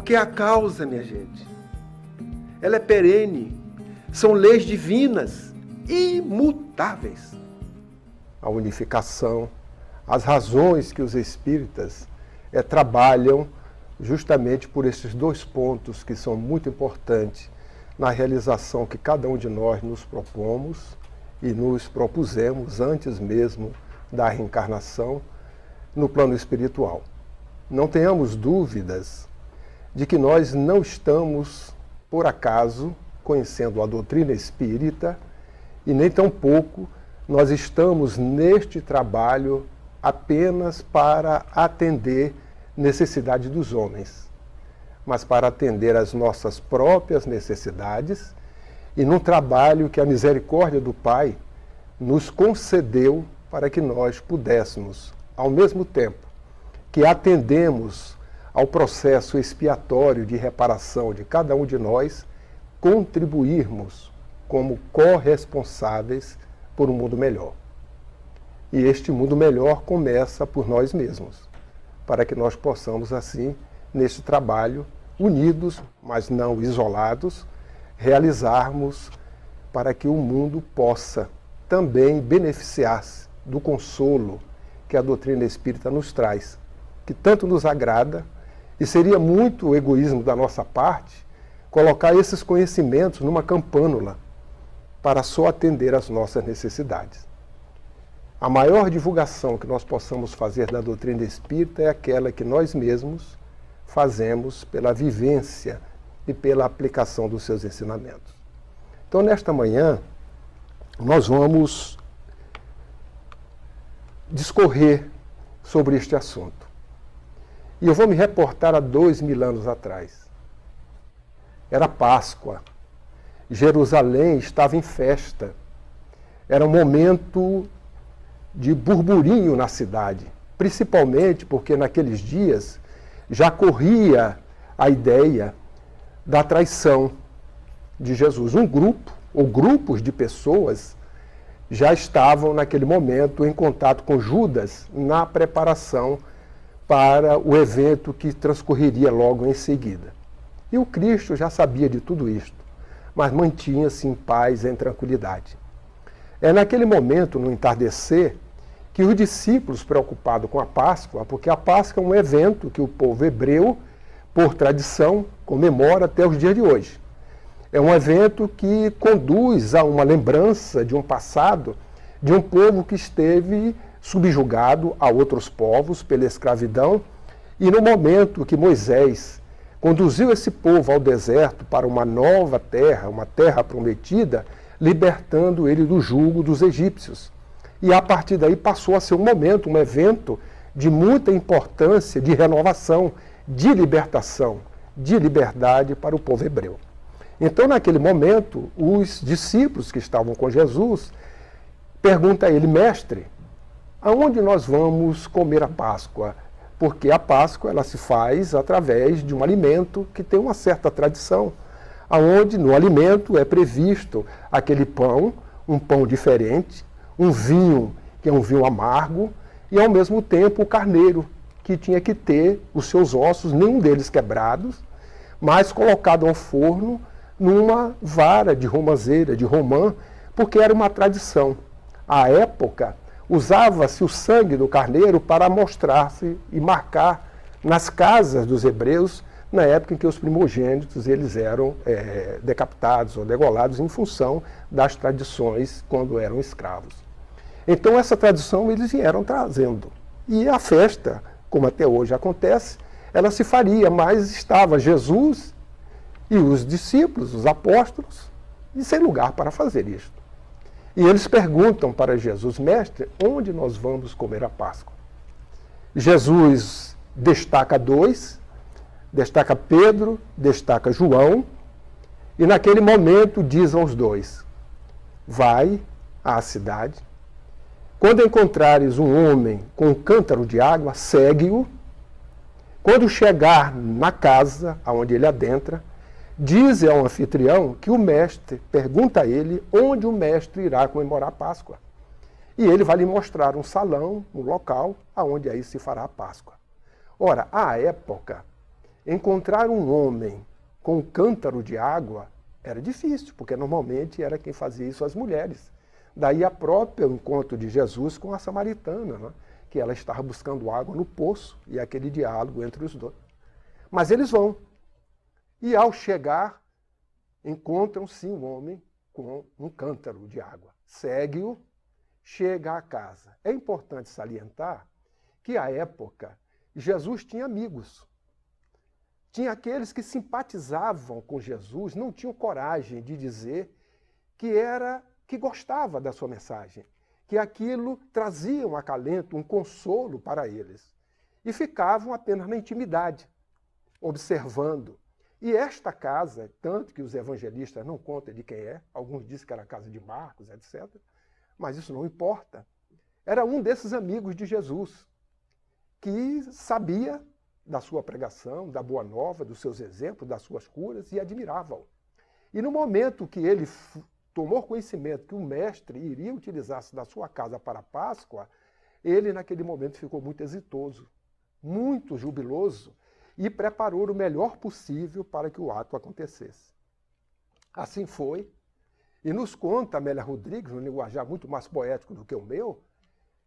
Porque a causa, minha gente, ela é perene. São leis divinas, imutáveis. A unificação, as razões que os espíritas trabalham justamente por esses dois pontos que são muito importantes na realização que cada um de nós nos propomos e nos propusemos antes mesmo da reencarnação no plano espiritual. Não tenhamos dúvidas de que nós não estamos, por acaso, conhecendo a doutrina espírita e nem tampouco nós estamos neste trabalho apenas para atender necessidade dos homens, mas para atender às nossas próprias necessidades e num trabalho que a misericórdia do Pai nos concedeu para que nós pudéssemos, ao mesmo tempo que atendemos ao processo expiatório de reparação de cada um de nós, contribuirmos como corresponsáveis por um mundo melhor. E este mundo melhor começa por nós mesmos, para que nós possamos, assim, neste trabalho, unidos, mas não isolados, realizarmos para que o mundo possa também beneficiar-se do consolo que a doutrina espírita nos traz, que tanto nos agrada, e seria muito egoísmo da nossa parte colocar esses conhecimentos numa campânula para só atender às nossas necessidades. A maior divulgação que nós possamos fazer da doutrina espírita é aquela que nós mesmos fazemos pela vivência e pela aplicação dos seus ensinamentos. Então, nesta manhã, nós vamos discorrer sobre este assunto. E eu vou me reportar a 2000 anos atrás. Era Páscoa. Jerusalém estava em festa. Era um momento de burburinho na cidade, principalmente porque naqueles dias já corria a ideia da traição de Jesus. Um grupo, ou grupos de pessoas, já estavam naquele momento em contato com Judas na preparação para o evento que transcorreria logo em seguida. E o Cristo já sabia de tudo isto, mas mantinha-se em paz, em tranquilidade. É naquele momento, no entardecer, que os discípulos, preocupados com a Páscoa, porque a Páscoa é um evento que o povo hebreu, por tradição, comemora até os dias de hoje. É um evento que conduz a uma lembrança de um passado, de um povo que esteve subjugado a outros povos pela escravidão, e no momento que Moisés conduziu esse povo ao deserto para uma nova terra, uma terra prometida, libertando ele do jugo dos egípcios. E a partir daí passou a ser um momento, um evento de muita importância, de renovação, de libertação, de liberdade para o povo hebreu. Então, naquele momento, os discípulos que estavam com Jesus perguntam a ele: mestre, aonde nós vamos comer a Páscoa? Porque a Páscoa ela se faz através de um alimento que tem uma certa tradição, aonde no alimento é previsto aquele pão, um pão diferente, um vinho, que é um vinho amargo, e ao mesmo tempo o carneiro, que tinha que ter os seus ossos, nenhum deles quebrados, mas colocado ao forno numa vara de romazeira, de romã, porque era uma tradição. À época, usava-se o sangue do carneiro para mostrar-se e marcar nas casas dos hebreus, na época em que os primogênitos eles eram decapitados ou degolados em função das tradições quando eram escravos. Então essa tradição eles vieram trazendo. E a festa, como até hoje acontece, ela se faria, mas estava Jesus e os discípulos, os apóstolos, e sem lugar para fazer isto. E eles perguntam para Jesus: mestre, onde nós vamos comer a Páscoa? Jesus destaca dois, destaca Pedro, destaca João, e naquele momento diz aos dois: vai à cidade, quando encontrares um homem com um cântaro de água, segue-o. Quando chegar na casa aonde ele adentra, diz ao anfitrião que o mestre, pergunta a ele onde o mestre irá comemorar a Páscoa. E ele vai lhe mostrar um salão, um local, aonde aí se fará a Páscoa. Ora, à época, Encontrar um homem com um cântaro de água era difícil, porque normalmente era quem fazia isso as mulheres. Daí a própria encontro de Jesus com a samaritana, né? Que ela estava buscando água no poço e aquele diálogo entre os dois. Mas eles vão. E ao chegar, encontram-se um homem com um cântaro de água. Segue-o, chega à casa. É importante salientar que, à época, Jesus tinha amigos. Tinha aqueles que simpatizavam com Jesus, não tinham coragem de dizer que gostava da sua mensagem, que aquilo trazia um acalento, um consolo para eles. E ficavam apenas na intimidade, observando. E esta casa, tanto que os evangelistas não contam de quem é, alguns dizem que era a casa de Marcos, etc., mas isso não importa. Era um desses amigos de Jesus, que sabia da sua pregação, da boa nova, dos seus exemplos, das suas curas, e admiravam. E no momento que ele tomou conhecimento que o mestre iria utilizar-se da sua casa para a Páscoa, ele naquele momento ficou muito exitoso, muito jubiloso, e preparou o melhor possível para que o ato acontecesse. Assim foi, e nos conta Amélia Rodrigues, num linguajar muito mais poético do que o meu,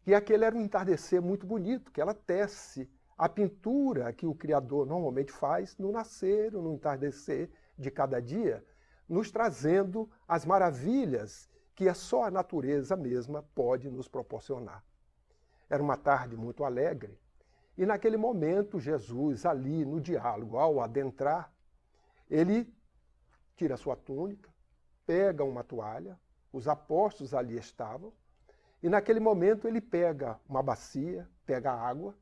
que aquele era um entardecer muito bonito, que ela tece a pintura que o Criador normalmente faz no nascer ou no entardecer de cada dia, nos trazendo as maravilhas que só a natureza mesma pode nos proporcionar. Era uma tarde muito alegre, e naquele momento Jesus, ali no diálogo, ao adentrar, ele tira a sua túnica, pega uma toalha, os apóstolos ali estavam, e naquele momento ele pega uma bacia, pega água,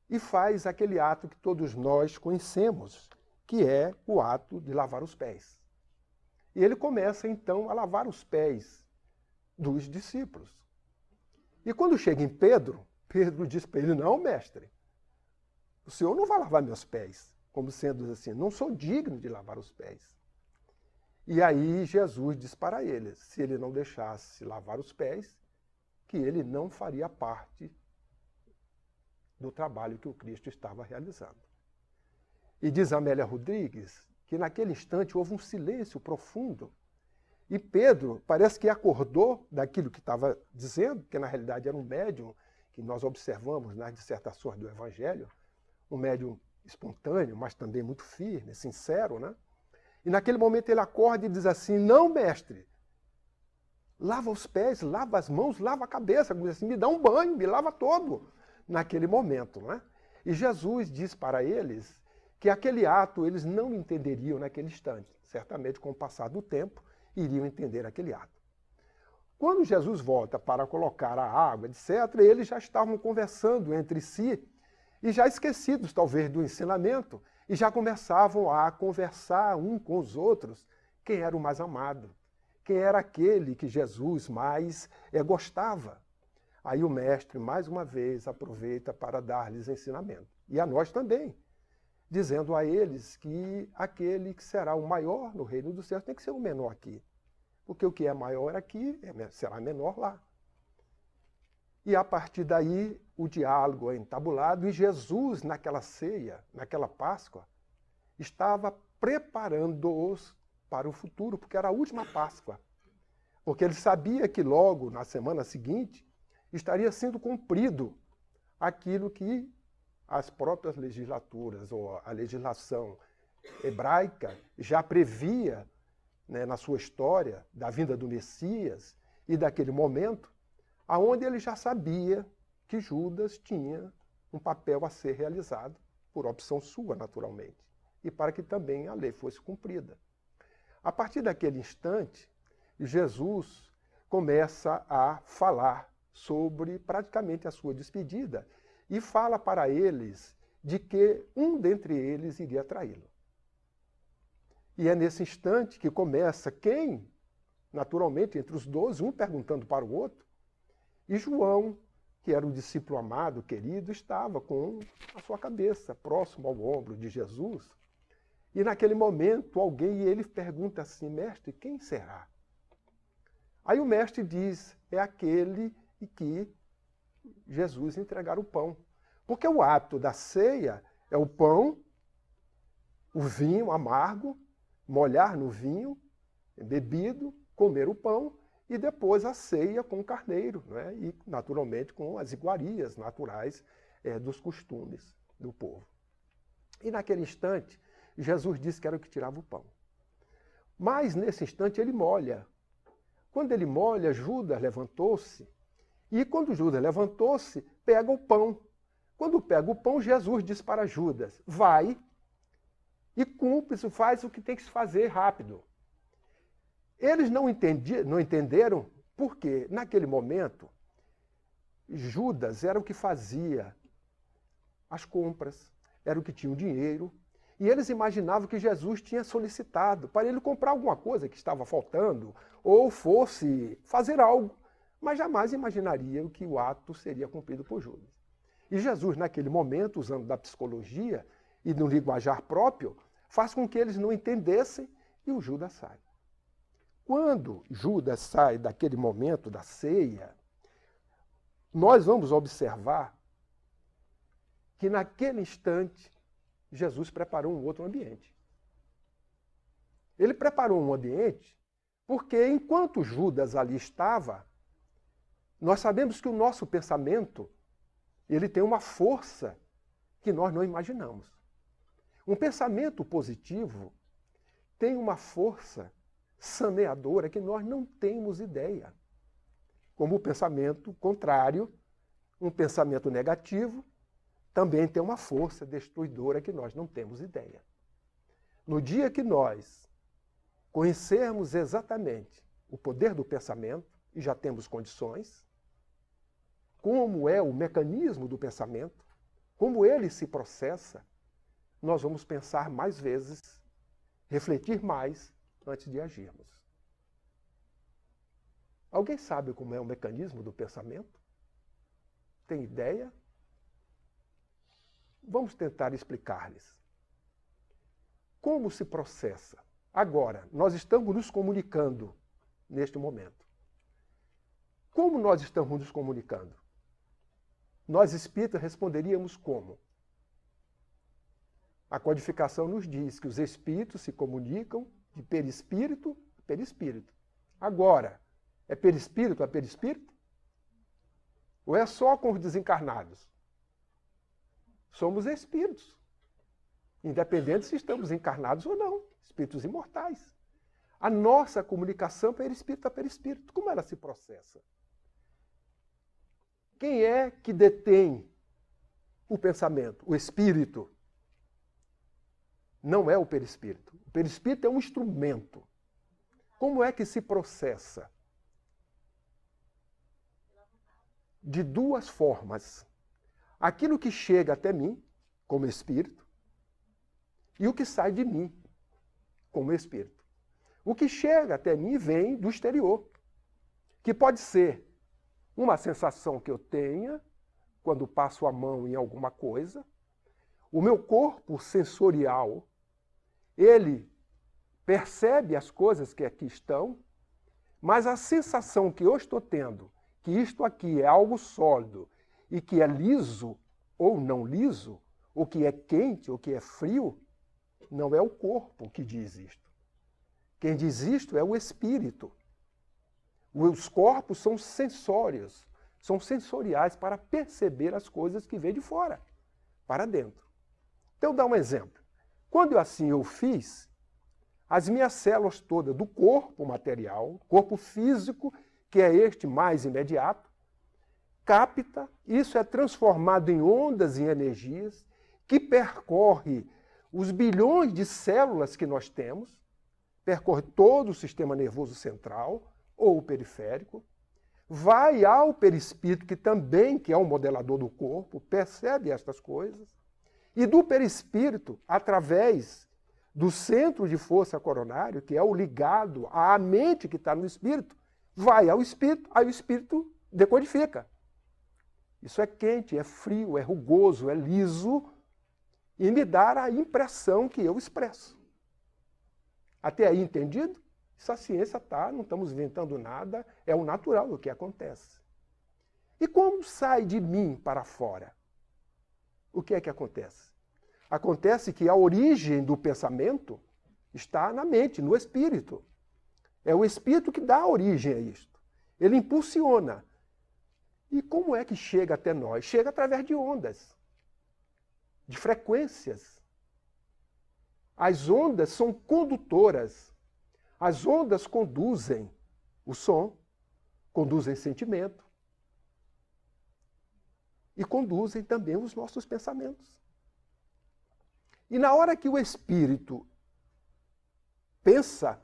e faz aquele ato que todos nós conhecemos, que é o ato de lavar os pés. E ele começa, então, a lavar os pés dos discípulos. E quando chega em Pedro, Pedro diz para ele, não, mestre, o senhor não vai lavar meus pés, como sendo assim, não sou digno de lavar os pés. E aí Jesus diz para ele, se ele não deixasse lavar os pés, que ele não faria parte do trabalho que o Cristo estava realizando. E diz Amélia Rodrigues que naquele instante houve um silêncio profundo. E Pedro parece que acordou daquilo que estava dizendo, que na realidade era um médium, que nós observamos nas dissertações do Evangelho, um médium espontâneo, mas também muito firme, sincero, né? E naquele momento ele acorda e diz assim, não, mestre, lava os pés, lava as mãos, lava a cabeça, assim, me dá um banho, me lava todo. Naquele momento, né? E Jesus diz para eles que aquele ato eles não entenderiam naquele instante. Certamente, com o passar do tempo, iriam entender aquele ato. Quando Jesus volta para colocar a água, etc., eles já estavam conversando entre si e já esquecidos, talvez, do ensinamento, e já começavam a conversar um com os outros quem era o mais amado, quem era aquele que Jesus mais gostava. Aí o mestre, mais uma vez, aproveita para dar-lhes ensinamento. E a nós também, dizendo a eles que aquele que será o maior no reino dos céus tem que ser o menor aqui. Porque o que é maior aqui será menor lá. E a partir daí o diálogo é entabulado e Jesus, naquela ceia, naquela Páscoa, estava preparando-os para o futuro, porque era a última Páscoa. Porque ele sabia que logo, na semana seguinte, estaria sendo cumprido aquilo que as próprias legislaturas ou a legislação hebraica já previa, né, na sua história da vinda do Messias e daquele momento, aonde ele já sabia que Judas tinha um papel a ser realizado, por opção sua, naturalmente, e para que também a lei fosse cumprida. A partir daquele instante, Jesus começa a falar sobre praticamente a sua despedida e fala para eles de que um dentre eles iria traí-lo. E é nesse instante que começa quem, naturalmente, entre os 12, um perguntando para o outro, e João, que era o discípulo amado, querido, estava com a sua cabeça próximo ao ombro de Jesus. E naquele momento, alguém, ele pergunta assim, mestre, quem será? Aí o mestre diz, é aquele e que Jesus entregar o pão. Porque o ato da ceia é o pão o vinho amargo, molhar no vinho bebido, comer o pão e depois a ceia com o carneiro, né? E naturalmente com as iguarias naturais dos costumes do povo. E naquele instante, Jesus disse que era o que tirava o pão. Mas nesse instante ele molha. Quando ele molha, Judas levantou-se. E quando Judas levantou-se, pega o pão. Quando pega o pão, Jesus diz para Judas, vai e cumpre, faz o que tem que se fazer rápido. Eles não entenderam porque, naquele momento, Judas era o que fazia as compras, era o que tinha o dinheiro, e eles imaginavam que Jesus tinha solicitado para ele comprar alguma coisa que estava faltando, ou fosse fazer algo, mas jamais imaginariam que o ato seria cumprido por Judas. E Jesus, naquele momento, usando da psicologia e do linguajar próprio, faz com que eles não entendessem e o Judas sai. Quando Judas sai daquele momento da ceia, nós vamos observar que naquele instante Jesus preparou um outro ambiente. Ele preparou um ambiente porque enquanto Judas ali estava, nós sabemos que o nosso pensamento ele tem uma força que nós não imaginamos. Um pensamento positivo tem uma força saneadora que nós não temos ideia. Como o pensamento contrário, um pensamento negativo, também tem uma força destruidora que nós não temos ideia. No dia que nós conhecermos exatamente o poder do pensamento, e já temos condições, como é o mecanismo do pensamento, como ele se processa, nós vamos pensar mais vezes, refletir mais antes de agirmos. Alguém sabe como é o mecanismo do pensamento? Tem ideia? Vamos tentar explicar-lhes. Como se processa? Agora, nós estamos nos comunicando neste momento. Como nós estamos nos comunicando? Nós espíritas responderíamos como? A codificação nos diz que os espíritos se comunicam de perispírito a perispírito. Agora, é perispírito a perispírito? Ou é só com os desencarnados? Somos espíritos, independente se estamos encarnados ou não, espíritos imortais. A nossa comunicação é perispírito a perispírito. Como ela se processa? Quem é que detém o pensamento? O espírito. Não é o perispírito. O perispírito é um instrumento. Como é que se processa? De duas formas. Aquilo que chega até mim, como espírito, e o que sai de mim, como espírito. O que chega até mim vem do exterior, que pode ser uma sensação que eu tenha quando passo a mão em alguma coisa. O meu corpo sensorial, ele percebe as coisas que aqui estão, mas a sensação que eu estou tendo, que isto aqui é algo sólido e que é liso ou não liso, ou que é quente ou que é frio, não é o corpo que diz isto. Quem diz isto é o espírito. Os corpos são sensórios, são sensoriais para perceber as coisas que vêm de fora, para dentro. Então, dá um exemplo. Quando assim eu fiz, as minhas células todas do corpo material, corpo físico, que é este mais imediato, capta, isso é transformado em ondas e energias, que percorre os bilhões de células que nós temos, percorre todo o sistema nervoso central, ou o periférico, vai ao perispírito, que também que é um modelador do corpo, percebe estas coisas, e do perispírito, através do centro de força coronário, que é o ligado à mente que está no espírito, vai ao espírito, aí o espírito decodifica. Isso é quente, é frio, é rugoso, é liso, e me dá a impressão que eu expresso. Até aí entendido? Isso a ciência está, não estamos inventando nada, é o natural do que acontece. E como sai de mim para fora? O que é que acontece? Acontece que a origem do pensamento está na mente, no espírito. É o espírito que dá origem a isto. Ele impulsiona. E como é que chega até nós? Chega através de ondas, de frequências. As ondas são condutoras. As ondas conduzem o som, conduzem sentimento e conduzem também os nossos pensamentos. E na hora que o espírito pensa,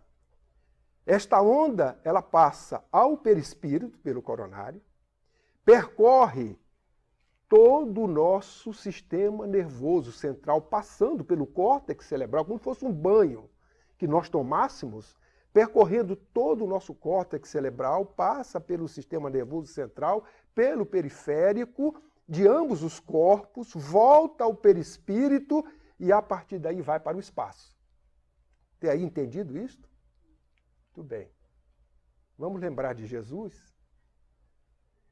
esta onda ela passa ao perispírito, pelo coronário, percorre todo o nosso sistema nervoso central, passando pelo córtex cerebral, como se fosse um banho que nós tomássemos, percorrendo todo o nosso córtex cerebral, passa pelo sistema nervoso central, pelo periférico, de ambos os corpos, volta ao perispírito e a partir daí vai para o espaço. Tem aí entendido isto? Muito bem. Vamos lembrar de Jesus?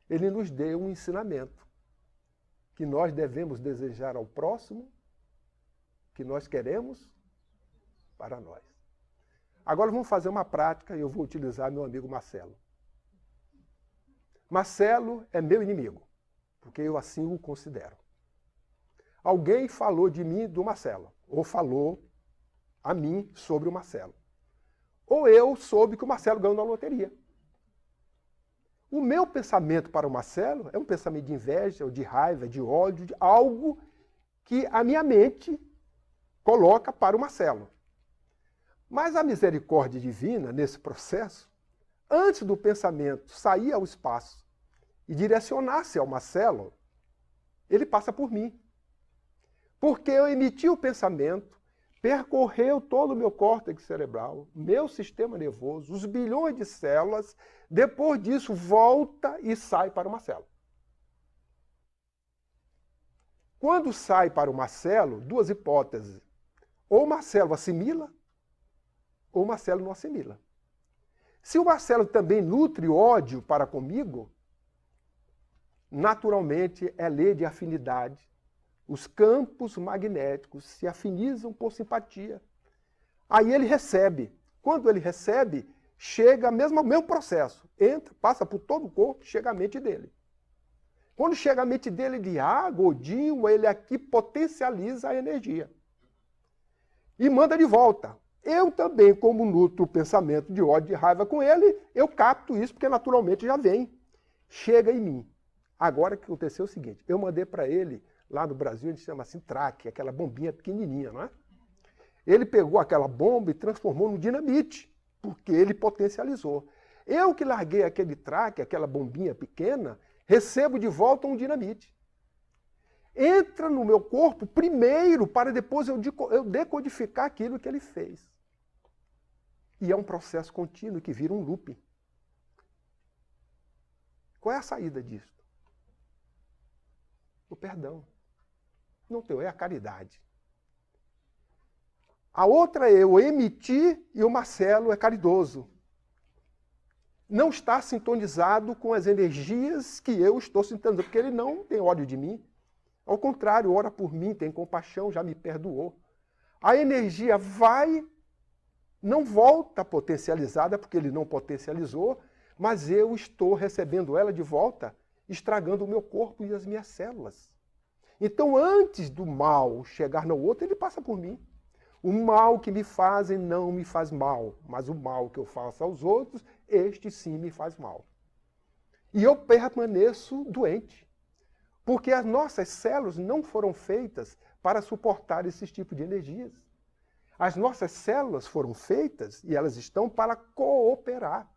Ele nos deu um ensinamento que nós devemos desejar ao próximo, que nós queremos para nós. Agora vamos fazer uma prática e eu vou utilizar meu amigo Marcelo. Marcelo é meu inimigo, porque eu assim o considero. Alguém falou de mim do Marcelo, ou falou a mim sobre o Marcelo. Ou eu soube que o Marcelo ganhou na loteria. O meu pensamento para o Marcelo é um pensamento de inveja, ou de raiva, de ódio, de algo que a minha mente coloca para o Marcelo. Mas a misericórdia divina, nesse processo, antes do pensamento sair ao espaço e direcionar-se ao Marcelo, ele passa por mim. Porque eu emiti o pensamento, percorreu todo o meu córtex cerebral, meu sistema nervoso, os bilhões de células, depois disso volta e sai para o Marcelo. Quando sai para o Marcelo, duas hipóteses. Ou o Marcelo assimila, ou o Marcelo não assimila. Se o Marcelo também nutre ódio para comigo, naturalmente é lei de afinidade. Os campos magnéticos se afinizam por simpatia. Aí ele recebe. Quando ele recebe, chega mesmo ao mesmo processo. Entra, passa por todo o corpo, chega à mente dele. Quando chega à mente dele, ele diz, Godinho, ele aqui potencializa a energia. E manda de volta. Eu também, como nutro o pensamento de ódio, de raiva com ele, eu capto isso, porque naturalmente já vem. Chega em mim. Agora o que aconteceu é o seguinte, eu mandei para ele, lá no Brasil, a gente chama assim traque, aquela bombinha pequenininha, não é? Ele pegou aquela bomba e transformou no dinamite, porque ele potencializou. Eu que larguei aquele traque, aquela bombinha pequena, recebo de volta um dinamite. Entra no meu corpo primeiro, para depois eu decodificar aquilo que ele fez. E é um processo contínuo que vira um looping. Qual é a saída disso? O perdão. Não teu, é a caridade. A outra é eu emitir e o Marcelo é caridoso. Não está sintonizado com as energias que eu estou sintonizando, porque ele não tem ódio de mim. Ao contrário, ora por mim, tem compaixão, já me perdoou. A energia vai, não volta potencializada, porque ele não potencializou, mas eu estou recebendo ela de volta, estragando o meu corpo e as minhas células. Então, antes do mal chegar no outro, ele passa por mim. O mal que me fazem não me faz mal, mas o mal que eu faço aos outros, este sim me faz mal. E eu permaneço doente, porque as nossas células não foram feitas para suportar esse tipo de energias. As nossas células foram feitas e elas estão para cooperar,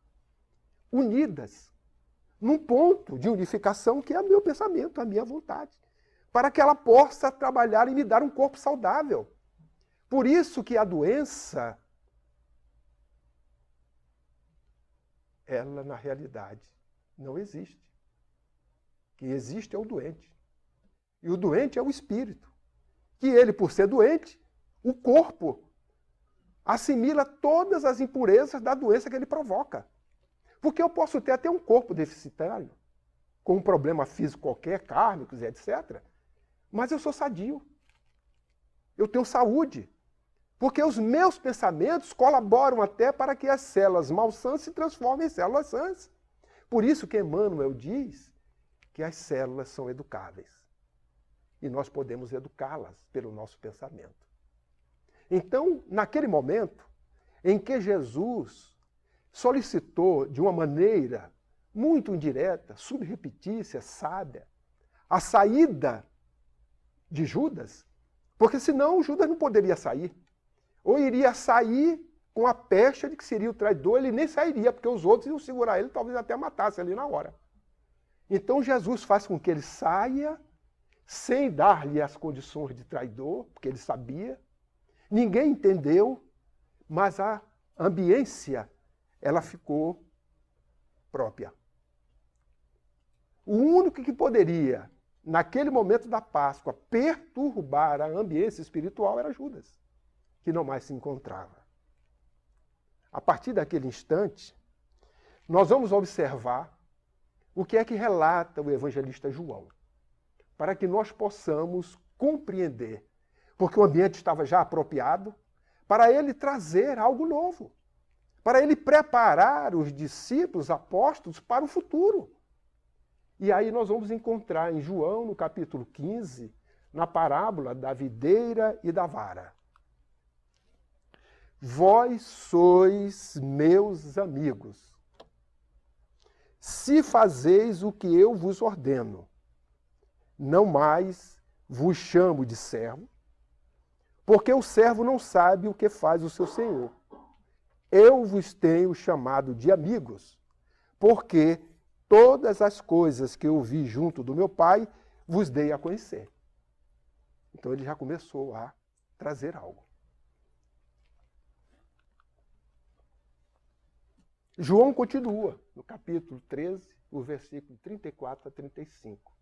unidas, num ponto de unificação que é o meu pensamento, a minha vontade, para que ela possa trabalhar e me dar um corpo saudável. Por isso que a doença, ela na realidade não existe. O que existe é o doente. E o doente é o espírito. Que ele, por ser doente, o corpo assimila todas as impurezas da doença que ele provoca. Porque eu posso ter até um corpo deficitário, com um problema físico qualquer, kármicos, etc. Mas eu sou sadio. eu tenho saúde. Porque os meus pensamentos colaboram até para que as células malsãs se transformem em células sãs. Por isso que Emmanuel diz que as células são educáveis. E nós podemos educá-las pelo nosso pensamento. Então, naquele momento em que Jesus solicitou de uma maneira muito indireta, subrepetícia, sábia, a saída de Judas, porque senão Judas não poderia sair. Ou iria sair com a pecha de que seria o traidor, ele nem sairia, porque os outros iam segurar ele, talvez até matasse ali na hora. Então Jesus faz com que ele saia, sem dar-lhe as condições de traidor, porque ele sabia. Ninguém entendeu, mas a ambiência, ela ficou própria. O único que poderia, naquele momento da Páscoa, perturbar a ambiência espiritual era Judas, que não mais se encontrava. A partir daquele instante, nós vamos observar o que é que relata o evangelista João, para que nós possamos compreender, porque o ambiente estava já apropriado, para ele trazer algo novo, para ele preparar os discípulos, apóstolos, para o futuro. E aí nós vamos encontrar em João, no capítulo 15, na parábola da videira e da vara. Vós sois meus amigos, se fazeis o que eu vos ordeno. Não mais vos chamo de servo, porque o servo não sabe o que faz o seu senhor. Eu vos tenho chamado de amigos, porque todas as coisas que eu vi junto do meu Pai vos dei a conhecer. Então ele já começou a trazer algo. João continua, no capítulo 13, o versículo 34 a 35.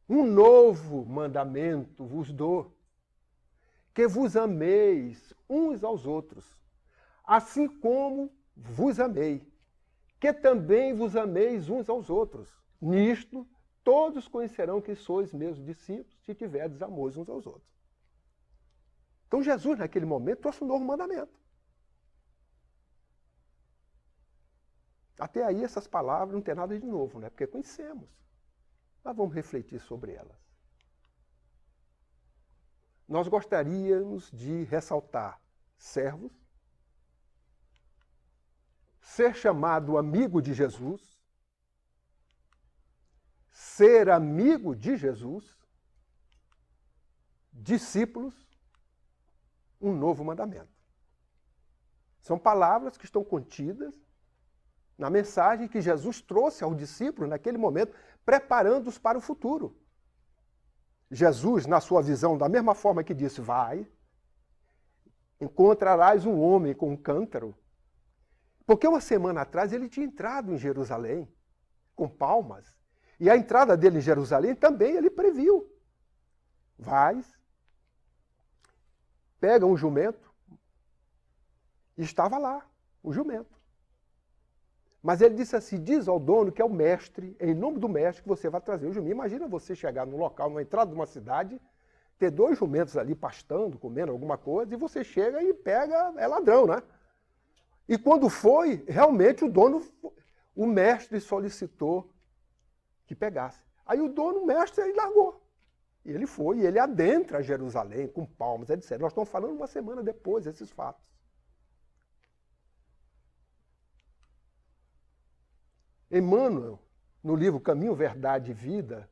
Um novo mandamento vos dou, que vos ameis uns aos outros, assim como vos amei, que também vos ameis uns aos outros. Nisto, todos conhecerão que sois meus discípulos, se tiverdes amor uns aos outros. Então Jesus, naquele momento, trouxe um novo mandamento. Até aí, essas palavras não tem nada de novo, né? Porque conhecemos. Mas vamos refletir sobre elas. Nós gostaríamos de ressaltar servos, ser chamado amigo de Jesus, ser amigo de Jesus, discípulos, um novo mandamento. São palavras que estão contidas na mensagem que Jesus trouxe aos discípulos naquele momento, preparando-os para o futuro. Jesus, na sua visão, da mesma forma que disse, vai, encontrarás um homem com um cântaro. Porque uma semana atrás ele tinha entrado em Jerusalém, com palmas, e a entrada dele em Jerusalém também ele previu. Vais, pega um jumento, e estava lá, o jumento. Mas ele disse assim, diz ao dono que é o mestre, em nome do mestre, que você vai trazer o jumento. Imagina você chegar num local, numa entrada de uma cidade, ter 2 jumentos ali pastando, comendo alguma coisa, e você chega e pega, é ladrão, né? E quando foi, realmente o dono, o mestre solicitou que pegasse. Aí o dono, o mestre, ele largou. E ele foi, e ele adentra Jerusalém com palmas, etc. Nós estamos falando uma semana depois desses fatos. Emmanuel, no livro Caminho, Verdade e Vida,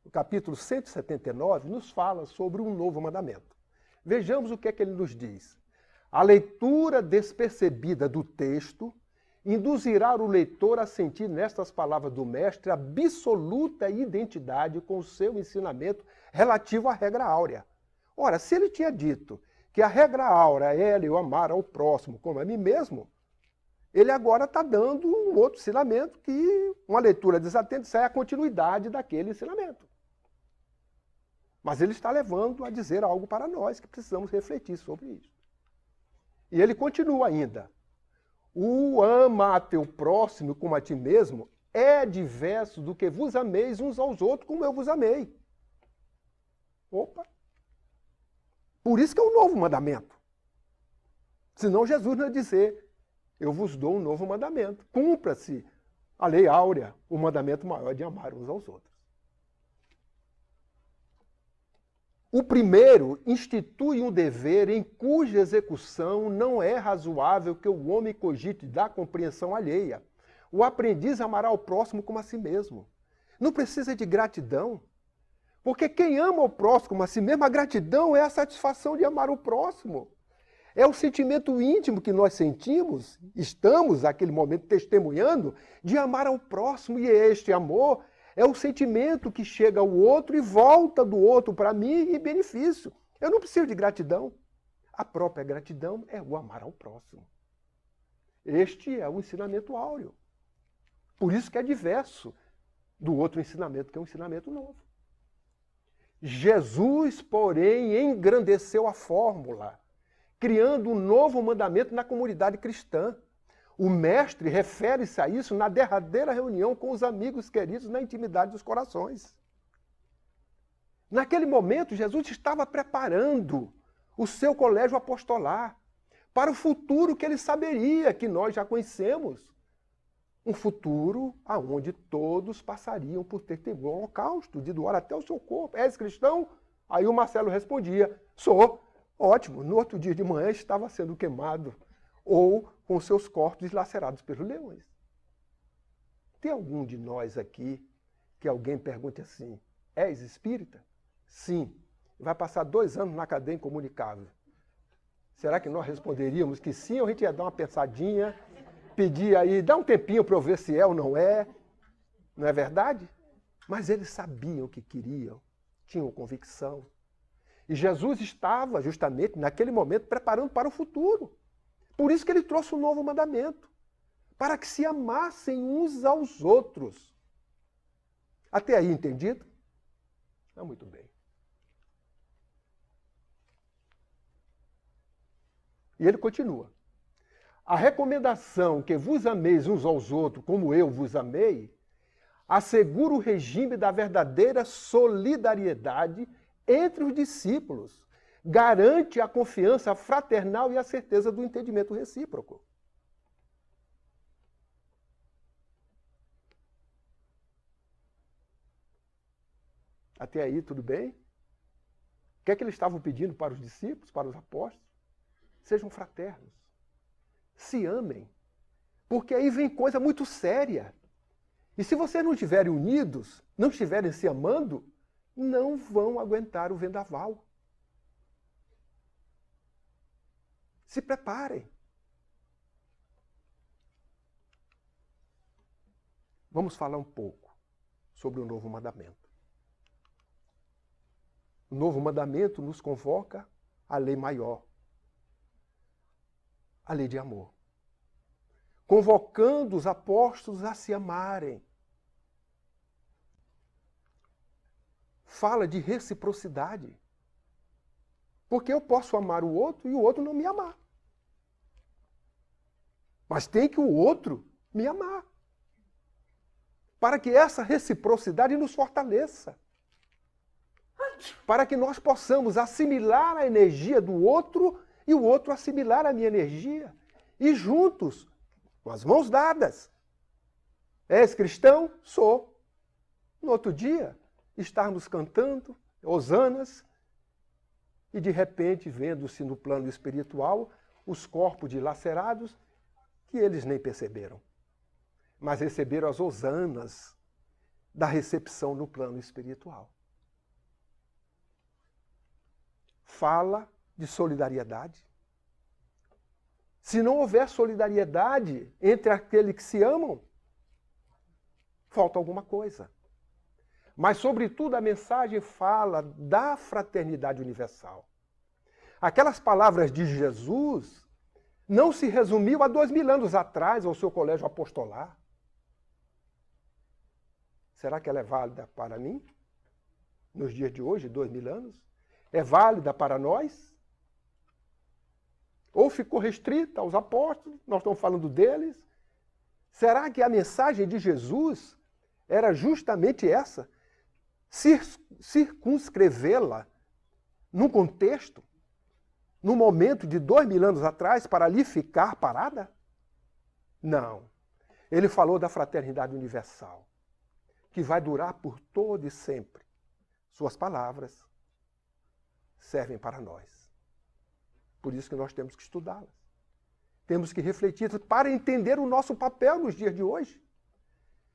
no capítulo 179, nos fala sobre um novo mandamento. Vejamos o que é que ele nos diz. A leitura despercebida do texto induzirá o leitor a sentir nestas palavras do mestre absoluta identidade com o seu ensinamento relativo à regra áurea. Ora, se ele tinha dito que a regra áurea era eu amar ao próximo como a mim mesmo, ele agora está dando um outro ensinamento que uma leitura desatenta, isso é a continuidade daquele ensinamento. Mas ele está levando a dizer algo para nós que precisamos refletir sobre isso. E ele continua ainda. O ama a teu próximo como a ti mesmo é diverso do que vos ameis uns aos outros como eu vos amei. Opa, Por isso que é um novo mandamento. Senão Jesus não ia dizer, eu vos dou um novo mandamento. Cumpra-se a lei áurea, o mandamento maior de amar uns aos outros. O primeiro institui um dever em cuja execução não é razoável que o homem cogite da compreensão alheia. O aprendiz amará o próximo como a si mesmo. Não precisa de gratidão, porque quem ama o próximo como a si mesmo, a gratidão é a satisfação de amar o próximo. É o sentimento íntimo que nós sentimos, estamos naquele momento testemunhando, de amar ao próximo, e este amor é o sentimento que chega ao outro e volta do outro para mim em benefício. Eu não preciso de gratidão. A própria gratidão é o amar ao próximo. Este é o ensinamento áureo. Por isso que é diverso do outro ensinamento, que é um ensinamento novo. Jesus, porém, engrandeceu a fórmula, criando um novo mandamento na comunidade cristã. O mestre refere-se a isso na derradeira reunião com os amigos queridos na intimidade dos corações. Naquele momento, Jesus estava preparando o seu colégio apostolar para o futuro que ele saberia, que nós já conhecemos. Um futuro onde todos passariam por ter temor ao holocausto, de doar até o seu corpo. És cristão? Aí o Marcelo respondia, sou. Ótimo, no outro dia de manhã estava sendo queimado ou com seus corpos lacerados pelos leões. Tem algum de nós aqui que alguém pergunte assim, és espírita? Sim. Vai passar 2 anos na cadeia incomunicável. Será que nós responderíamos que sim, ou a gente ia dar uma pensadinha, pedir aí, dá um tempinho para eu ver se é ou não é? Não é verdade? Mas eles sabiam o que queriam, tinham convicção. E Jesus estava, justamente, naquele momento, preparando para o futuro. Por isso que ele trouxe um novo mandamento, para que se amassem uns aos outros. Até aí, entendido? Muito bem. E ele continua. A recomendação que vos ameis uns aos outros como eu vos amei, assegura o regime da verdadeira solidariedade entre os discípulos, garante a confiança fraternal e a certeza do entendimento recíproco. Até aí, tudo bem? O que é que eles estavam pedindo para os discípulos, para os apóstolos? Sejam fraternos. Se amem. Porque aí vem coisa muito séria. E se vocês não estiverem unidos, não estiverem se amando, não vão aguentar o vendaval. Se preparem. Vamos falar um pouco sobre o novo mandamento. O novo mandamento nos convoca à lei maior, a lei de amor, convocando os apóstolos a se amarem. Fala de reciprocidade. Porque eu posso amar o outro e o outro não me amar. Mas tem que o outro me amar. Para que essa reciprocidade nos fortaleça. Para que nós possamos assimilar a energia do outro e o outro assimilar a minha energia. E juntos, com as mãos dadas. És cristão? Sou. No outro dia, estarmos cantando hosanas e de repente vendo-se no plano espiritual os corpos dilacerados que eles nem perceberam, mas receberam as hosanas da recepção no plano espiritual. Fala de solidariedade. Se não houver solidariedade entre aqueles que se amam, falta alguma coisa. Mas, sobretudo, a mensagem fala da fraternidade universal. Aquelas palavras de Jesus não se resumiu a 2000 anos atrás ao seu colégio apostolar. Será que ela é válida para mim? Nos dias de hoje, 2000 anos? É válida para nós? Ou ficou restrita aos apóstolos? Nós estamos falando deles. Será que a mensagem de Jesus era justamente essa? Circunscrevê-la num contexto no momento de 2000 anos atrás para ali ficar parada? Não. Ele falou da fraternidade universal, que vai durar por todo e sempre. Suas palavras servem para nós. Por isso que nós temos que estudá-las. Temos que refletir para entender o nosso papel nos dias de hoje.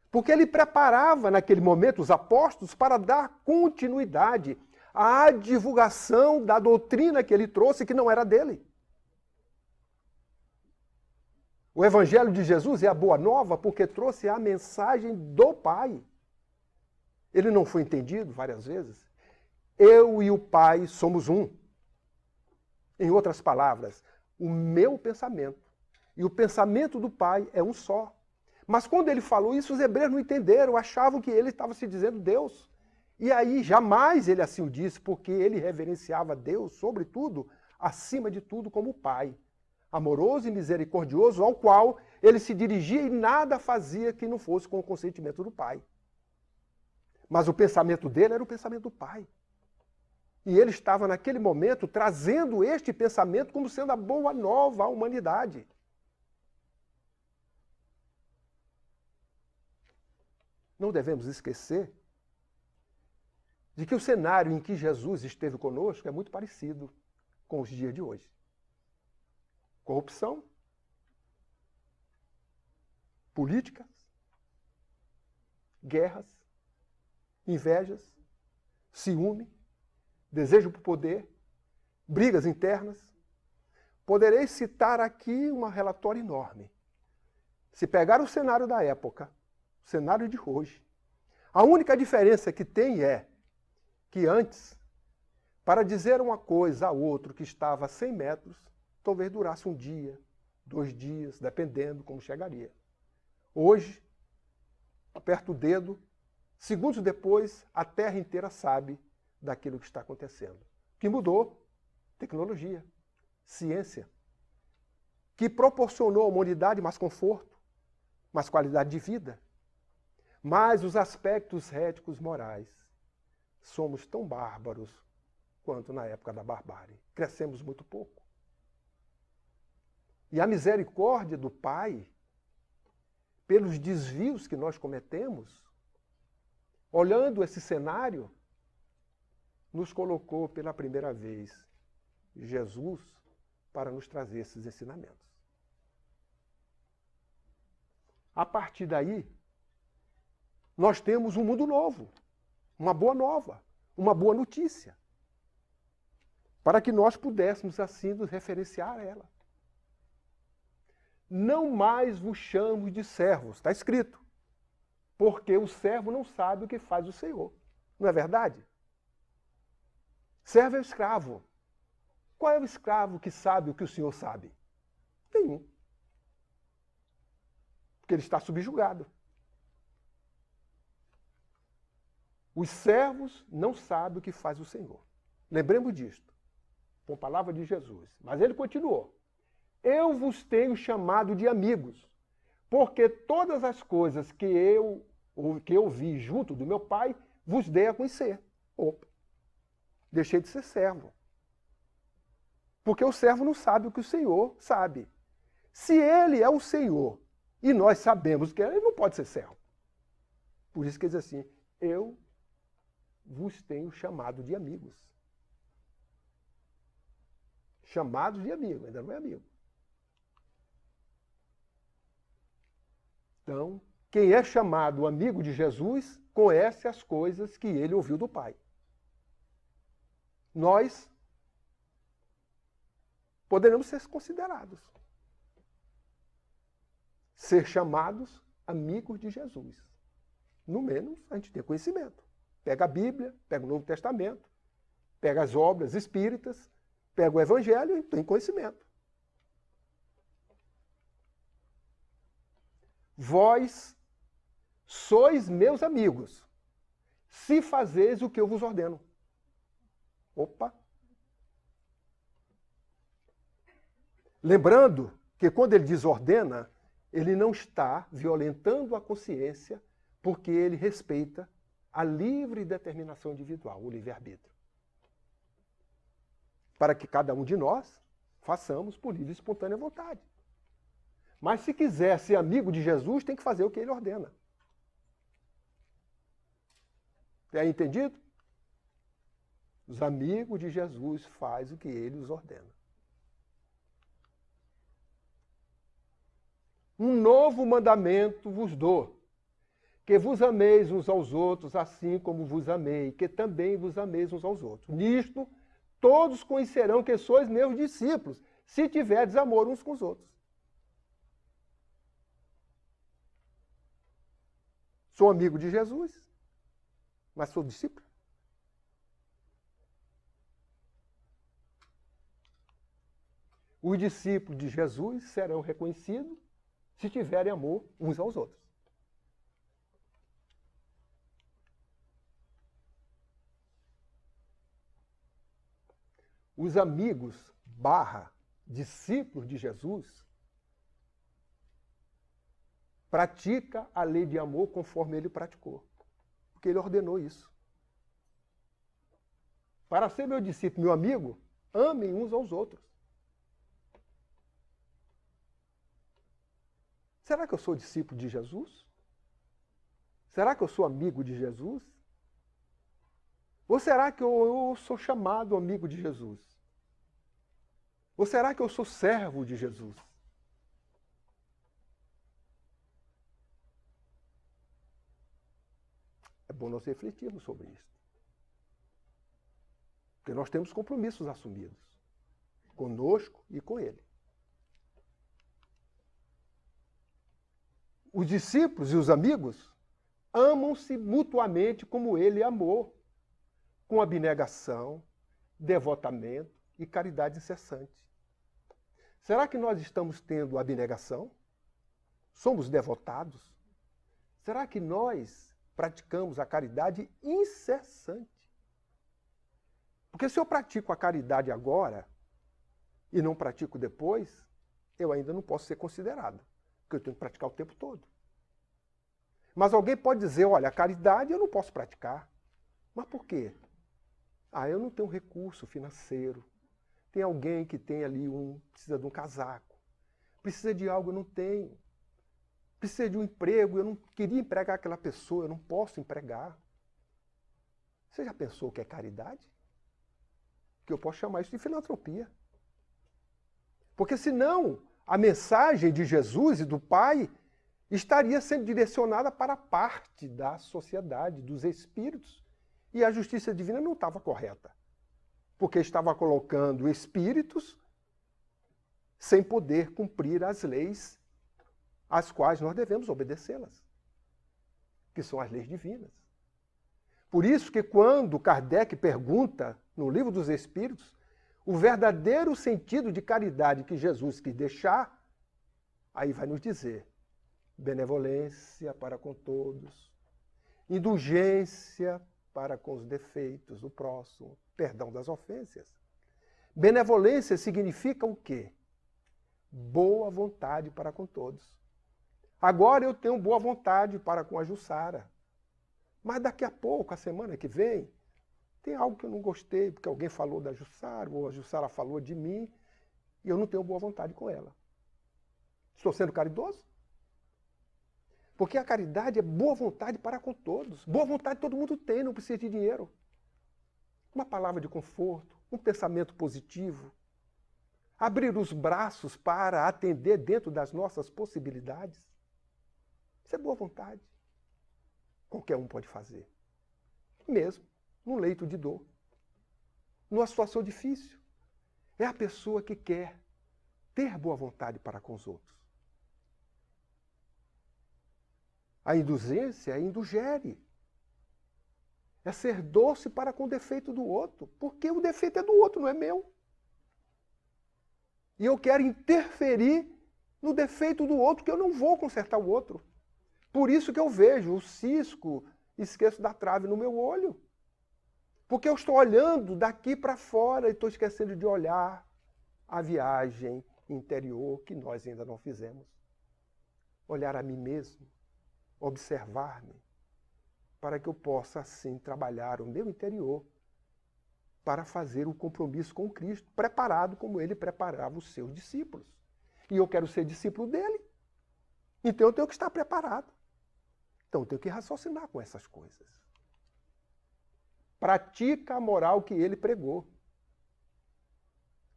Porque ele preparava, naquele momento, os apóstolos para dar continuidade à divulgação da doutrina que ele trouxe, que não era dele. O Evangelho de Jesus é a boa nova porque trouxe a mensagem do Pai. Ele não foi entendido várias vezes. Eu e o Pai somos um. Em outras palavras, o meu pensamento e o pensamento do Pai é um só. Mas quando ele falou isso, os hebreus não entenderam, achavam que ele estava se dizendo Deus. E aí jamais ele assim o disse, porque ele reverenciava Deus, sobretudo, acima de tudo, como Pai, amoroso e misericordioso, ao qual ele se dirigia e nada fazia que não fosse com o consentimento do Pai. Mas o pensamento dele era o pensamento do Pai. E ele estava, naquele momento, trazendo este pensamento como sendo a boa nova à humanidade. Não devemos esquecer de que o cenário em que Jesus esteve conosco é muito parecido com os dias de hoje. Corrupção, políticas, guerras, invejas, ciúme, desejo por poder, brigas internas. Poderei citar aqui um relatório enorme. Se pegar o cenário da época, o cenário de hoje, a única diferença que tem é que antes, para dizer uma coisa a outro que estava a 100 metros, talvez durasse um dia, 2 dias, dependendo como chegaria. Hoje, aperta o dedo, segundos depois, a terra inteira sabe daquilo que está acontecendo. O que mudou? Tecnologia, ciência, que proporcionou à humanidade mais conforto, mais qualidade de vida. Mas os aspectos éticos morais, somos tão bárbaros quanto na época da barbárie. Crescemos muito pouco. E a misericórdia do Pai, pelos desvios que nós cometemos, olhando esse cenário, nos colocou pela primeira vez Jesus para nos trazer esses ensinamentos. A partir daí, nós temos um mundo novo, uma boa nova, uma boa notícia, para que nós pudéssemos assim nos referenciar a ela. Não mais vos chamo de servos, está escrito, porque o servo não sabe o que faz o Senhor. Não é verdade? Servo é o escravo. Qual é o escravo que sabe o que o Senhor sabe? Nenhum. Porque ele está subjugado. Os servos não sabem o que faz o Senhor. Lembremos disto, com a palavra de Jesus. Mas ele continuou. Eu vos tenho chamado de amigos, porque todas as coisas que eu vi junto do meu Pai, vos dei a conhecer. Opa, deixei de ser servo. Porque o servo não sabe o que o Senhor sabe. Se ele é o Senhor e nós sabemos que ele não pode ser servo. Por isso que ele diz assim, eu vos tenho chamado de amigos. Chamado de amigo, ainda não é amigo. Então, quem é chamado amigo de Jesus, conhece as coisas que ele ouviu do Pai. Nós poderemos ser considerados. Ser chamados amigos de Jesus. No menos, a gente tem conhecimento. Pega a Bíblia, pega o Novo Testamento, pega as obras espíritas, pega o Evangelho e tem conhecimento. Vós sois meus amigos, se fazeis o que eu vos ordeno. Opa! Lembrando que quando ele diz ordena, ele não está violentando a consciência porque ele respeita a livre determinação individual, o livre-arbítrio. para que cada um de nós façamos por livre e espontânea vontade. Mas se quiser ser amigo de Jesus, tem que fazer o que ele ordena. É entendido? Os amigos de Jesus fazem o que ele os ordena. Um novo mandamento vos dou, que vos ameis uns aos outros, assim como vos amei, que também vos ameis uns aos outros. Nisto, todos conhecerão que sois meus discípulos, se tiverdes amor uns com os outros. Sou amigo de Jesus, mas sou discípulo. Os discípulos de Jesus serão reconhecidos se tiverem amor uns aos outros. Os amigos / discípulos de Jesus pratica a lei de amor conforme ele praticou, porque ele ordenou isso. Para ser meu discípulo, meu amigo, amem uns aos outros. Será que eu sou discípulo de Jesus? Será que eu sou amigo de Jesus? Ou será que eu sou chamado amigo de Jesus? Ou será que eu sou servo de Jesus? É bom nós refletirmos sobre isso. Porque nós temos compromissos assumidos, conosco e com ele. Os discípulos e os amigos amam-se mutuamente como ele amou, com abnegação, devotamento e caridade incessante. Será que nós estamos tendo abnegação? Somos devotados? Será que nós praticamos a caridade incessante? Porque se eu pratico a caridade agora e não pratico depois, eu ainda não posso ser considerado, porque eu tenho que praticar o tempo todo. Mas alguém pode dizer, olha, a caridade eu não posso praticar. Mas por quê? Eu não tenho recurso financeiro. Tem alguém que tem ali precisa de um casaco. Precisa de algo, eu não tenho. Precisa de um emprego, eu não queria empregar aquela pessoa, eu não posso empregar. Você já pensou o que é caridade? Que eu posso chamar isso de filantropia. Porque senão a mensagem de Jesus e do Pai estaria sendo direcionada para parte da sociedade, dos espíritos. E a justiça divina não estava correta. Porque estava colocando espíritos sem poder cumprir as leis às quais nós devemos obedecê-las, que são as leis divinas. Por isso que quando Kardec pergunta, no Livro dos Espíritos, o verdadeiro sentido de caridade que Jesus quis deixar, aí vai nos dizer benevolência para com todos, indulgência para com os defeitos do próximo, perdão das ofensas. Benevolência significa o quê? Boa vontade para com todos. Agora eu tenho boa vontade para com a Jussara. Mas daqui a pouco, a semana que vem, tem algo que eu não gostei, porque alguém falou da Jussara, ou a Jussara falou de mim, e eu não tenho boa vontade com ela. Estou sendo caridoso? Porque a caridade é boa vontade para com todos. Boa vontade todo mundo tem, não precisa de dinheiro. Uma palavra de conforto, um pensamento positivo. Abrir os braços para atender dentro das nossas possibilidades. Isso é boa vontade. Qualquer um pode fazer. Mesmo num leito de dor. Numa situação difícil. É a pessoa que quer ter boa vontade para com os outros. A indulgência é indulgere. É ser doce para com o defeito do outro. Porque o defeito é do outro, não é meu. E eu quero interferir no defeito do outro, que eu não vou consertar o outro. Por isso que eu vejo o cisco, esqueço da trave no meu olho. Porque eu estou olhando daqui para fora e estou esquecendo de olhar a viagem interior que nós ainda não fizemos. Olhar a mim mesmo, observar-me, para que eu possa, assim, trabalhar o meu interior para fazer o compromisso com Cristo, preparado como ele preparava os seus discípulos. E eu quero ser discípulo dele. Então eu tenho que estar preparado. Então eu tenho que raciocinar com essas coisas. Pratica a moral que ele pregou.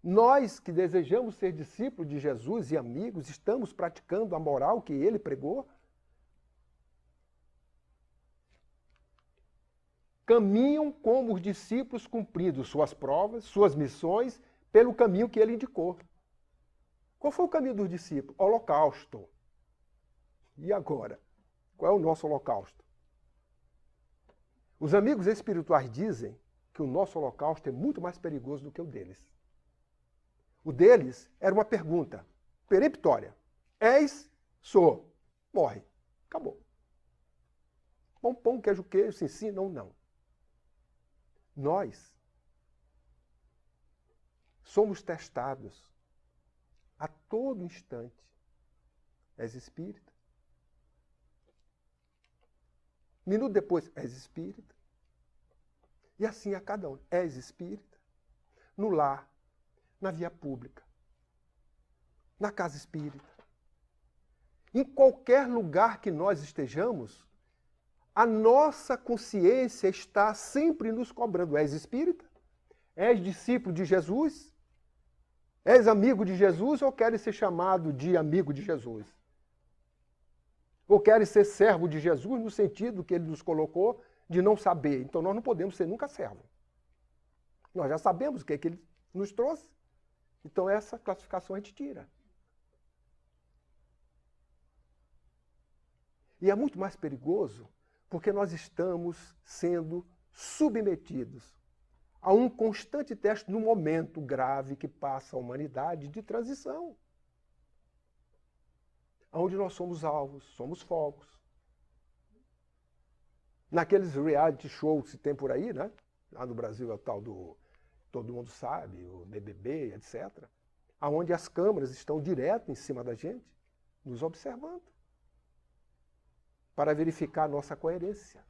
Nós que desejamos ser discípulos de Jesus e amigos, estamos praticando a moral que ele pregou? Caminham como os discípulos cumprindo suas provas, suas missões, pelo caminho que ele indicou. Qual foi o caminho dos discípulos? Holocausto. E agora? Qual é o nosso holocausto? Os amigos espirituais dizem que o nosso holocausto é muito mais perigoso do que o deles. O deles era uma pergunta peremptória. És? Sou. Morre. Acabou. Pão, queijo, sim, sim, não, não. Nós somos testados a todo instante. És espírita? Minuto depois, és espírita? E assim a cada um. És espírita? No lar, na via pública, na casa espírita. Em qualquer lugar que nós estejamos, a nossa consciência está sempre nos cobrando. És espírita? És discípulo de Jesus? És amigo de Jesus ou queres ser chamado de amigo de Jesus? Ou queres ser servo de Jesus no sentido que ele nos colocou de não saber? Então nós não podemos ser nunca servo. Nós já sabemos o que é que ele nos trouxe. Então essa classificação a gente tira. E é muito mais perigoso porque nós estamos sendo submetidos a um constante teste no momento grave que passa a humanidade de transição. Onde nós somos alvos, somos focos. Naqueles reality shows que se tem por aí, né? Lá no Brasil é o tal do todo mundo sabe, o BBB, etc. Onde as câmeras estão direto em cima da gente, nos observando, para verificar a nossa coerência.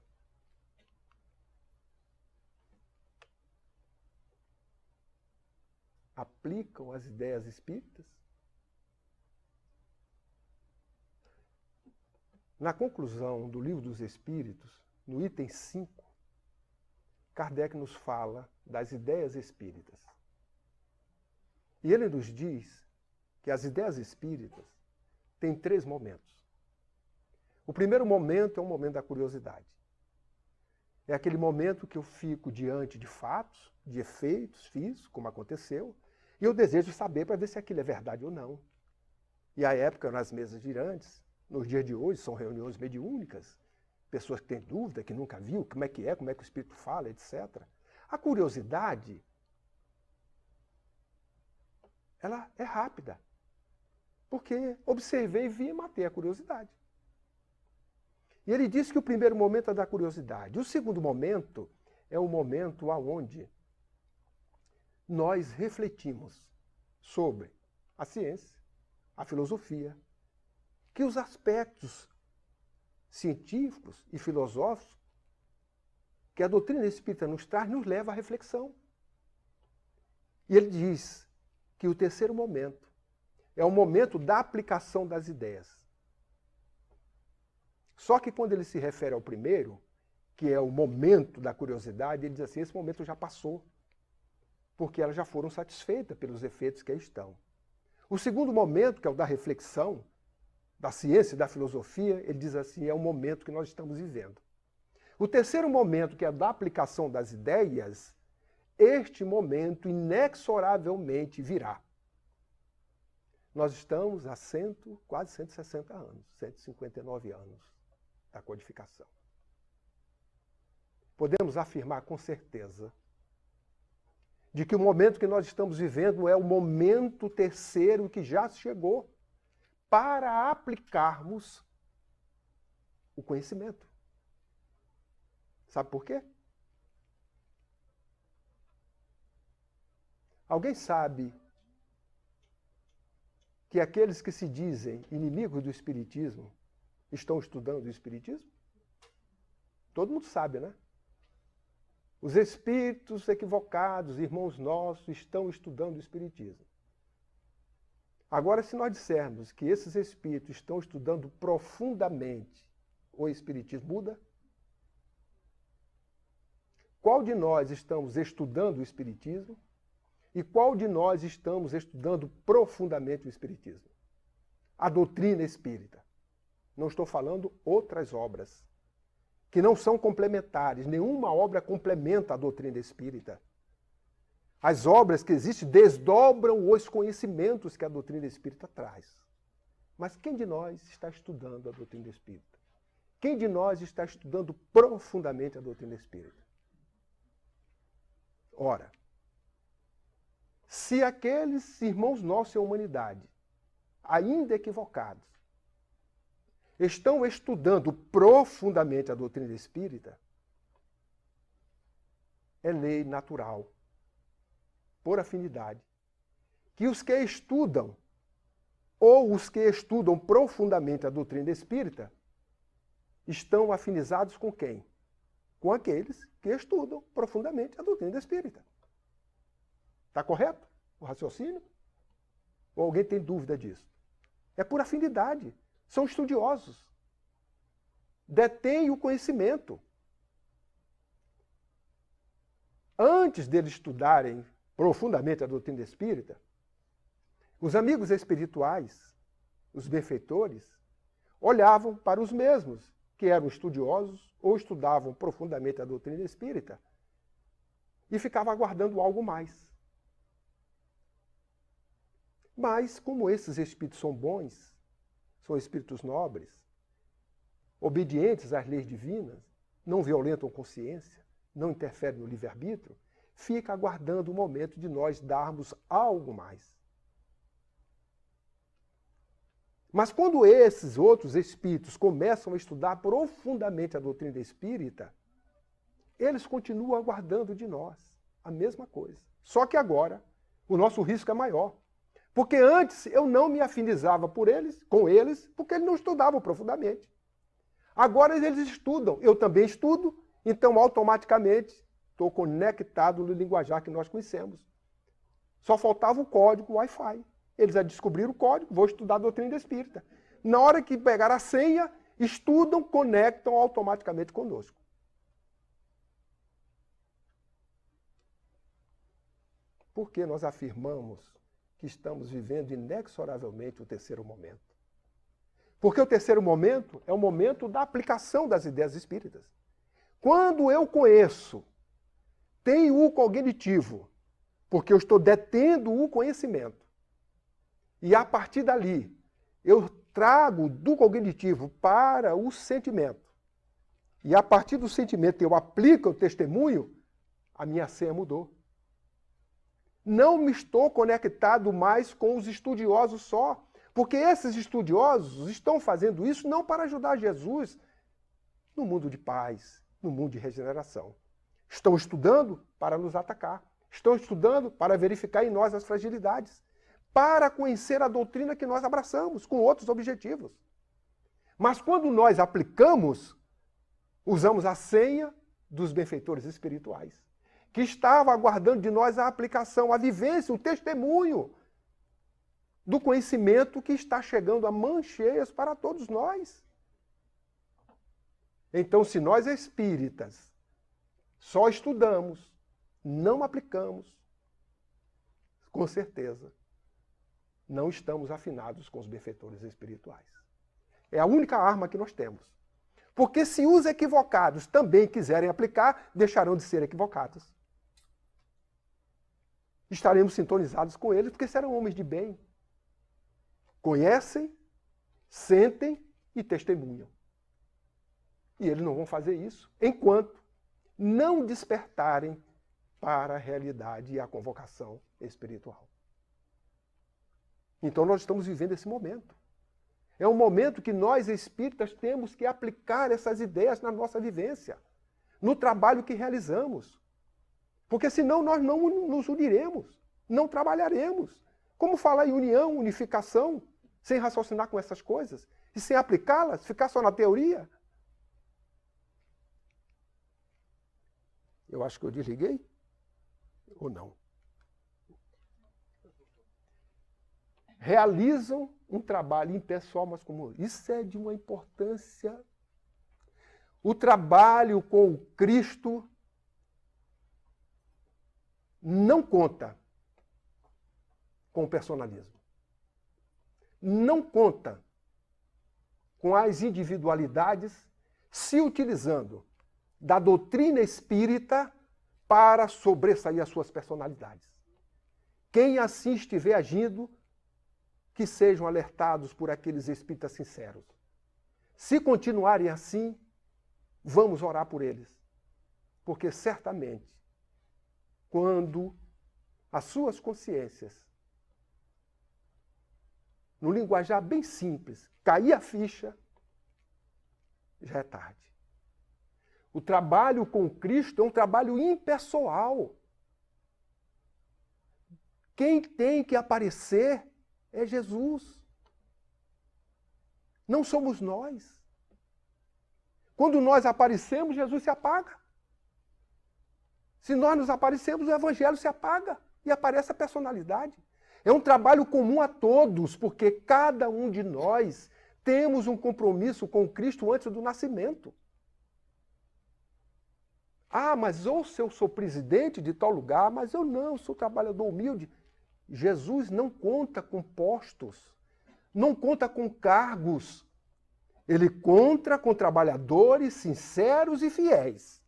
Aplicam as ideias espíritas? Na conclusão do Livro dos Espíritos, no item 5, Kardec nos fala das ideias espíritas. E ele nos diz que as ideias espíritas têm 3 momentos. O primeiro momento é o momento da curiosidade. É aquele momento que eu fico diante de fatos, de efeitos físicos, como aconteceu, e eu desejo saber para ver se aquilo é verdade ou não. E à época, nas mesas girantes, nos dias de hoje, são reuniões mediúnicas, pessoas que têm dúvida, que nunca viu, como é que o espírito fala, etc. A curiosidade, ela é rápida, porque observei, vi e matei a curiosidade. E ele disse que o primeiro momento é da curiosidade. O segundo momento é o momento onde nós refletimos sobre a ciência, a filosofia, que os aspectos científicos e filosóficos que a doutrina espírita nos traz, nos leva à reflexão. E ele diz que o terceiro momento é o momento da aplicação das ideias. Só que quando ele se refere ao primeiro, que é o momento da curiosidade, ele diz assim, esse momento já passou, porque elas já foram satisfeitas pelos efeitos que aí estão. O segundo momento, que é o da reflexão, da ciência e da filosofia, ele diz assim, é o momento que nós estamos vivendo. O terceiro momento, que é da aplicação das ideias, este momento inexoravelmente virá. Nós estamos há quase 160 anos, 159 anos da codificação. Podemos afirmar com certeza de que o momento que nós estamos vivendo é o momento terceiro que já chegou para aplicarmos o conhecimento. Sabe por quê? Alguém sabe que aqueles que se dizem inimigos do Espiritismo estão estudando o Espiritismo? Todo mundo sabe, né? Os espíritos equivocados, irmãos nossos, estão estudando o Espiritismo. Agora, se nós dissermos que esses espíritos estão estudando profundamente o Espiritismo, muda? Qual de nós estamos estudando o Espiritismo e qual de nós estamos estudando profundamente o Espiritismo? A doutrina espírita. Não estou falando outras obras, que não são complementares. Nenhuma obra complementa a doutrina espírita. As obras que existem desdobram os conhecimentos que a doutrina espírita traz. Mas quem de nós está estudando a doutrina espírita? Quem de nós está estudando profundamente a doutrina espírita? Ora, se aqueles irmãos nossos em humanidade, ainda equivocados, estão estudando profundamente a doutrina espírita, é lei natural, por afinidade, que os que estudam, ou os que estudam profundamente a doutrina espírita, estão afinizados com quem? Com aqueles que estudam profundamente a doutrina espírita. Está correto o raciocínio? Ou alguém tem dúvida disso? É por afinidade. São estudiosos. Detêm o conhecimento. Antes deles estudarem profundamente a doutrina espírita, os amigos espirituais, os benfeitores, olhavam para os mesmos, que eram estudiosos ou estudavam profundamente a doutrina espírita, e ficavam aguardando algo mais. Mas, como esses espíritos são bons, são espíritos nobres, obedientes às leis divinas, não violentam a consciência, não interferem no livre-arbítrio, fica aguardando o momento de nós darmos algo mais. Mas quando esses outros espíritos começam a estudar profundamente a doutrina espírita, eles continuam aguardando de nós a mesma coisa. Só que agora o nosso risco é maior. Porque antes eu não me afinizava com eles, porque eles não estudavam profundamente. Agora eles estudam, eu também estudo, então automaticamente estou conectado no linguajar que nós conhecemos. Só faltava o código Wi-Fi. Eles já descobriram o código, vou estudar a doutrina espírita. Na hora que pegar a senha, estudam, conectam automaticamente conosco. Por que nós afirmamos que estamos vivendo inexoravelmente o terceiro momento? Porque o terceiro momento é o momento da aplicação das ideias espíritas. Quando eu conheço, tenho o cognitivo, porque eu estou detendo o conhecimento, e a partir dali eu trago do cognitivo para o sentimento, e a partir do sentimento eu aplico o testemunho, a minha senha mudou. Não me estou conectado mais com os estudiosos só, porque esses estudiosos estão fazendo isso não para ajudar Jesus no mundo de paz, no mundo de regeneração. Estão estudando para nos atacar. Estão estudando para verificar em nós as fragilidades, para conhecer a doutrina que nós abraçamos, com outros objetivos. Mas quando nós aplicamos, usamos a senha dos benfeitores espirituais, que estava aguardando de nós a aplicação, a vivência, o testemunho do conhecimento que está chegando a mãos cheias para todos nós. Então, se nós espíritas só estudamos, não aplicamos, com certeza, não estamos afinados com os benfeitores espirituais. É a única arma que nós temos. Porque se os equivocados também quiserem aplicar, deixarão de ser equivocados. Estaremos sintonizados com eles, porque serão homens de bem. Conhecem, sentem e testemunham. E eles não vão fazer isso enquanto não despertarem para a realidade e a convocação espiritual. Então nós estamos vivendo esse momento. É um momento que nós espíritas temos que aplicar essas ideias na nossa vivência, no trabalho que realizamos. Porque senão nós não nos uniremos, não trabalharemos. Como falar em união, unificação, sem raciocinar com essas coisas e sem aplicá-las, ficar só na teoria? Eu acho que eu desliguei ou não. Realizam um trabalho impessoal, mas como isso é de uma importância. O trabalho com o Cristo não conta com o personalismo. Não conta com as individualidades, se utilizando da doutrina espírita para sobressair as suas personalidades. Quem assim estiver agindo, que sejam alertados por aqueles espíritas sinceros. Se continuarem assim, vamos orar por eles. Porque certamente, quando as suas consciências, no linguajar bem simples, cair a ficha, já é tarde. O trabalho com Cristo é um trabalho impessoal. Quem tem que aparecer é Jesus. Não somos nós. Quando nós aparecemos, Jesus se apaga. Se nós nos aparecemos, o Evangelho se apaga e aparece a personalidade. É um trabalho comum a todos, porque cada um de nós temos um compromisso com Cristo antes do nascimento. Ah, mas ou se eu sou presidente de tal lugar, mas eu não, sou trabalhador humilde. Jesus não conta com postos, não conta com cargos. Ele conta com trabalhadores sinceros e fiéis.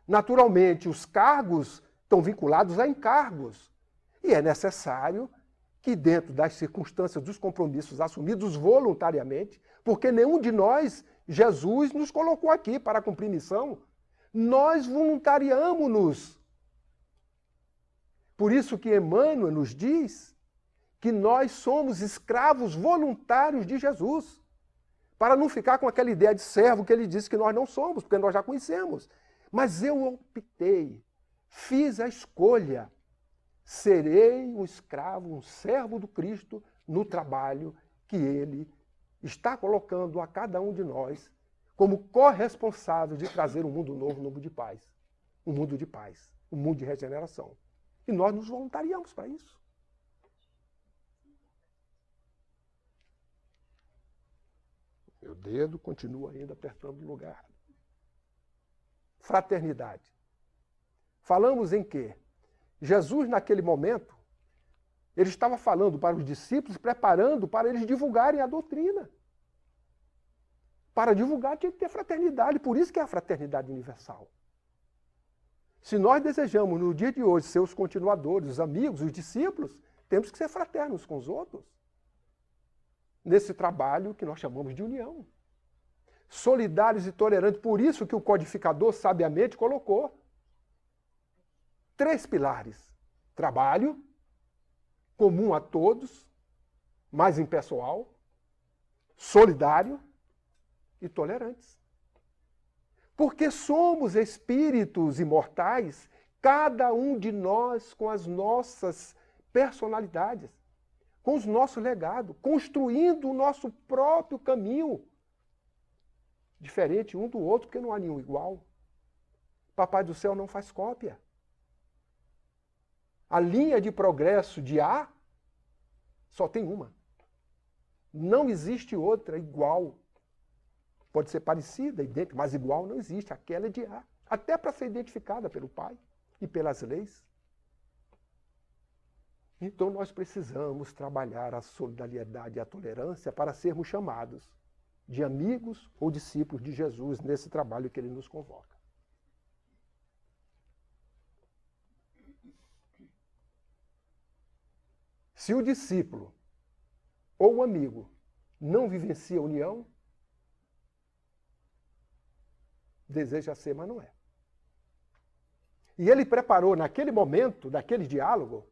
Naturalmente, os cargos estão vinculados a encargos. E é necessário que, dentro das circunstâncias dos compromissos assumidos voluntariamente, porque nenhum de nós, Jesus nos colocou aqui para cumprir missão, nós voluntariamos-nos. Por isso que Emmanuel nos diz que nós somos escravos voluntários de Jesus, para não ficar com aquela ideia de servo que ele disse que nós não somos, porque nós já conhecemos. Mas eu optei, fiz a escolha, serei um escravo, um servo do Cristo no trabalho que ele está colocando a cada um de nós como corresponsável de trazer um mundo novo, um mundo de paz, um mundo de paz, um mundo de regeneração. E nós nos voluntariamos para isso. Meu dedo continua ainda apertando o lugar. Fraternidade. Falamos em quê? Jesus, naquele momento, ele estava falando para os discípulos, preparando para eles divulgarem a doutrina. Para divulgar tinha que ter fraternidade, por isso que é a fraternidade universal. Se nós desejamos, no dia de hoje, ser os continuadores, os amigos, os discípulos, temos que ser fraternos com os outros. Nesse trabalho que nós chamamos de união. Solidários e tolerantes. Por isso que o codificador sabiamente colocou 3 pilares. Trabalho, comum a todos, mais impessoal, solidário e tolerantes. Porque somos espíritos imortais, cada um de nós com as nossas personalidades, com os nossos legados, construindo o nosso próprio caminho, diferente um do outro, porque não há nenhum igual. Papai do céu não faz cópia. A linha de progresso de A só tem uma. Não existe outra igual. Pode ser parecida, idêntica, mas igual não existe. Aquela é de A. Até para ser identificada pelo Pai e pelas leis. Então nós precisamos trabalhar a solidariedade e a tolerância para sermos chamados de amigos ou discípulos de Jesus nesse trabalho que ele nos convoca. Se o discípulo ou o amigo não vivencia a união, deseja ser, mas não é. E ele preparou, naquele momento, daquele diálogo,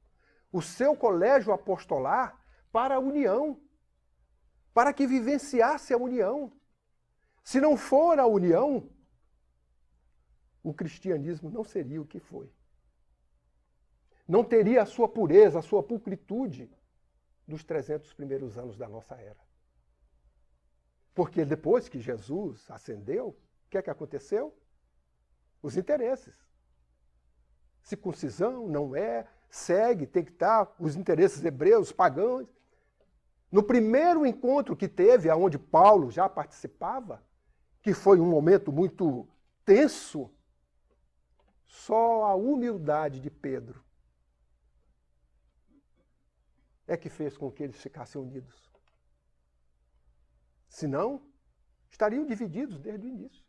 o seu colégio apostolar para a união, para que vivenciasse a união. Se não for a união, o cristianismo não seria o que foi. Não teria a sua pureza, a sua pulcritude dos 300 primeiros anos da nossa era. Porque depois que Jesus ascendeu, o que é que aconteceu? Os interesses. circuncisão, não é, segue, tem que estar, os interesses hebreus, pagãos. No primeiro encontro que teve, onde Paulo já participava, que foi um momento muito tenso, só a humildade de Pedro é que fez com que eles ficassem unidos. Senão, estariam divididos desde o início.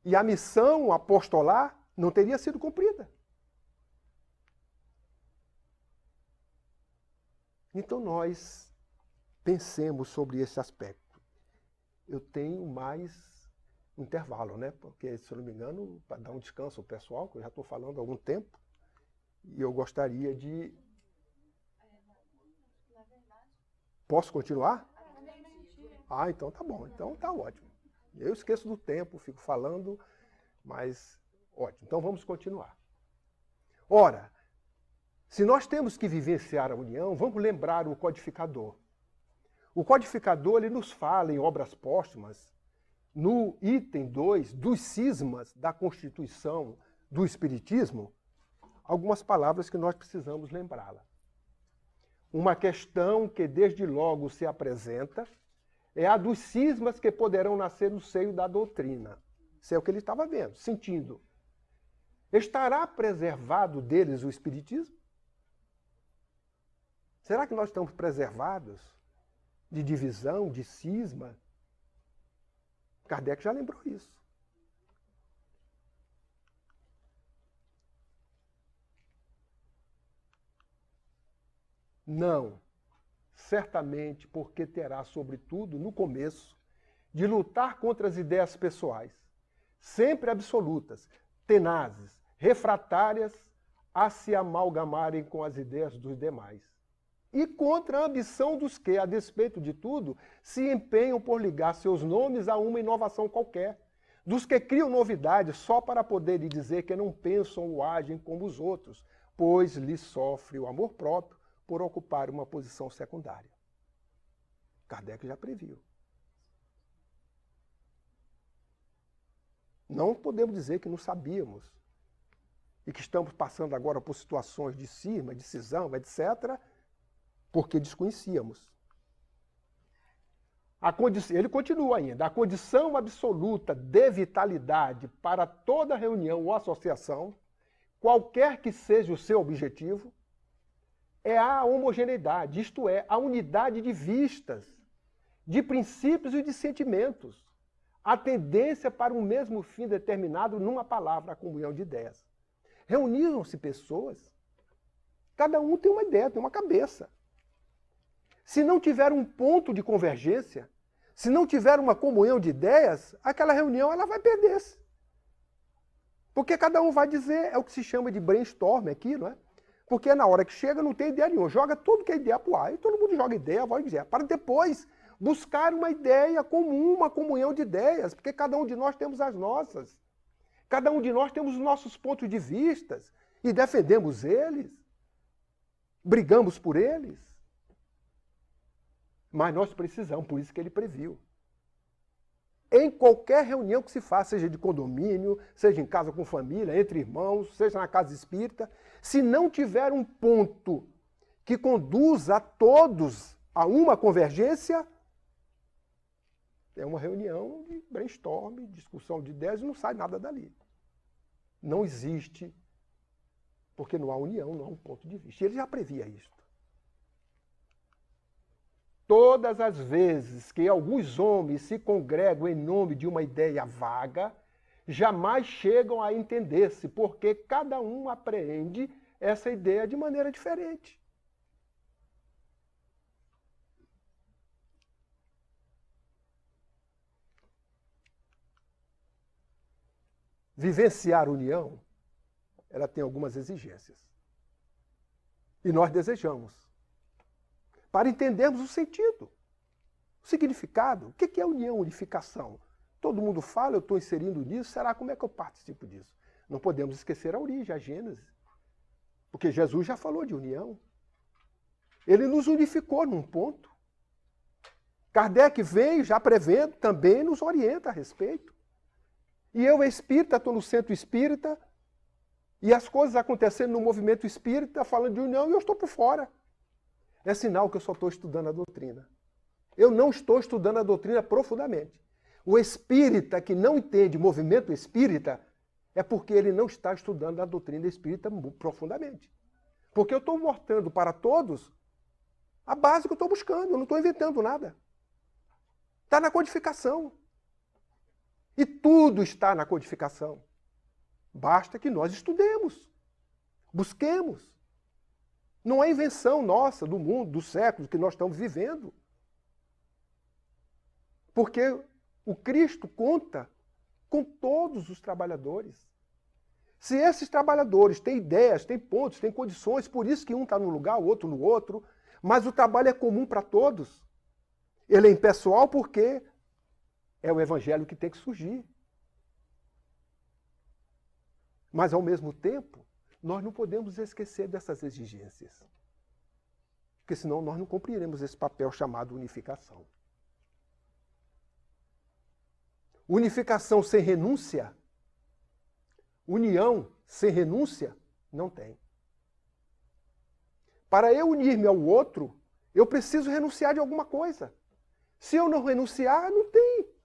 E a missão apostolar não teria sido cumprida. Então nós pensemos sobre esse aspecto. Eu tenho mais intervalo, né? Porque, se eu não me engano, para dar um descanso ao pessoal, que eu já estou falando há algum tempo, e eu gostaria de... Posso continuar? Ah, então tá bom. Então tá ótimo. Eu esqueço do tempo, fico falando, mas ótimo. Então vamos continuar. Ora, se nós temos que vivenciar a união, vamos lembrar o codificador. O codificador, ele nos fala em Obras Póstumas, no item 2 dos cismas da Constituição do Espiritismo, algumas palavras que nós precisamos lembrá-la. Uma questão que desde logo se apresenta é a dos cismas que poderão nascer no seio da doutrina. Isso é o que ele estava vendo, sentindo. Estará preservado deles o Espiritismo? Será que nós estamos preservados de divisão, de cisma? Kardec já lembrou isso. Não. Certamente porque terá, sobretudo, no começo, de lutar contra as ideias pessoais, sempre absolutas, tenazes, refratárias a se amalgamarem com as ideias dos demais. E contra a ambição dos que, a despeito de tudo, se empenham por ligar seus nomes a uma inovação qualquer, dos que criam novidades só para poderem dizer que não pensam ou agem como os outros, pois lhes sofre o amor próprio por ocupar uma posição secundária. Kardec já previu. Não podemos dizer que não sabíamos e que estamos passando agora por situações de cisma, de cisão, etc., porque desconhecíamos. Ele continua ainda. A condição absoluta de vitalidade para toda reunião ou associação, qualquer que seja o seu objetivo, é a homogeneidade, isto é, a unidade de vistas, de princípios e de sentimentos, a tendência para um mesmo fim determinado numa palavra, a comunhão de ideias. Reuniram-se pessoas, cada um tem uma ideia, tem uma cabeça. Se não tiver um ponto de convergência, se não tiver uma comunhão de ideias, aquela reunião ela vai perder-se. Porque cada um vai dizer, é o que se chama de brainstorm aqui, não é? Porque na hora que chega não tem ideia nenhuma, joga tudo que é ideia para o ar, e todo mundo joga ideia, vai dizer, para depois buscar uma ideia comum, uma comunhão de ideias, porque cada um de nós temos as nossas. Cada um de nós temos os nossos pontos de vista e defendemos eles, brigamos por eles. Mas nós precisamos, por isso que ele previu. Em qualquer reunião que se faça, seja de condomínio, seja em casa com família, entre irmãos, seja na casa espírita, se não tiver um ponto que conduza a todos a uma convergência, é uma reunião de brainstorm, discussão de ideias e não sai nada dali. Não existe, porque não há união, não há um ponto de vista. E ele já previa isso. Todas as vezes que alguns homens se congregam em nome de uma ideia vaga, jamais chegam a entender-se, porque cada um apreende essa ideia de maneira diferente. Vivenciar a união, ela tem algumas exigências. E nós desejamos. Para entendermos o sentido, o significado. O que é união, unificação? Todo mundo fala, eu estou inserindo nisso, será como é que eu participo disso? Não podemos esquecer a origem, a Gênese. Porque Jesus já falou de união. Ele nos unificou num ponto. Kardec veio já prevendo, também nos orienta a respeito. E eu, espírita, estou no centro espírita, E as coisas acontecendo no movimento espírita, falando de união, e eu estou por fora. É sinal que eu só estou estudando a doutrina. Eu não estou estudando a doutrina profundamente. O espírita que não entende movimento espírita é porque ele não está estudando a doutrina espírita profundamente. Porque eu estou mostrando para todos a base que eu estou buscando, eu não estou inventando nada. Está na codificação. E tudo está na codificação. Basta que nós estudemos, busquemos. Não é invenção nossa, do mundo, do século que nós estamos vivendo. Porque o Cristo conta com todos os trabalhadores. Se esses trabalhadores têm ideias, têm pontos, têm condições, por isso que um está num lugar, o outro no outro, mas o trabalho é comum para todos. Ele é impessoal porque é o evangelho que tem que surgir. Mas, ao mesmo tempo, nós não podemos esquecer dessas exigências. Porque senão nós não cumpriremos esse papel chamado unificação. Unificação sem renúncia, união sem renúncia, não tem. Para eu unir-me ao outro, eu preciso renunciar de alguma coisa. Se eu não renunciar, não tem.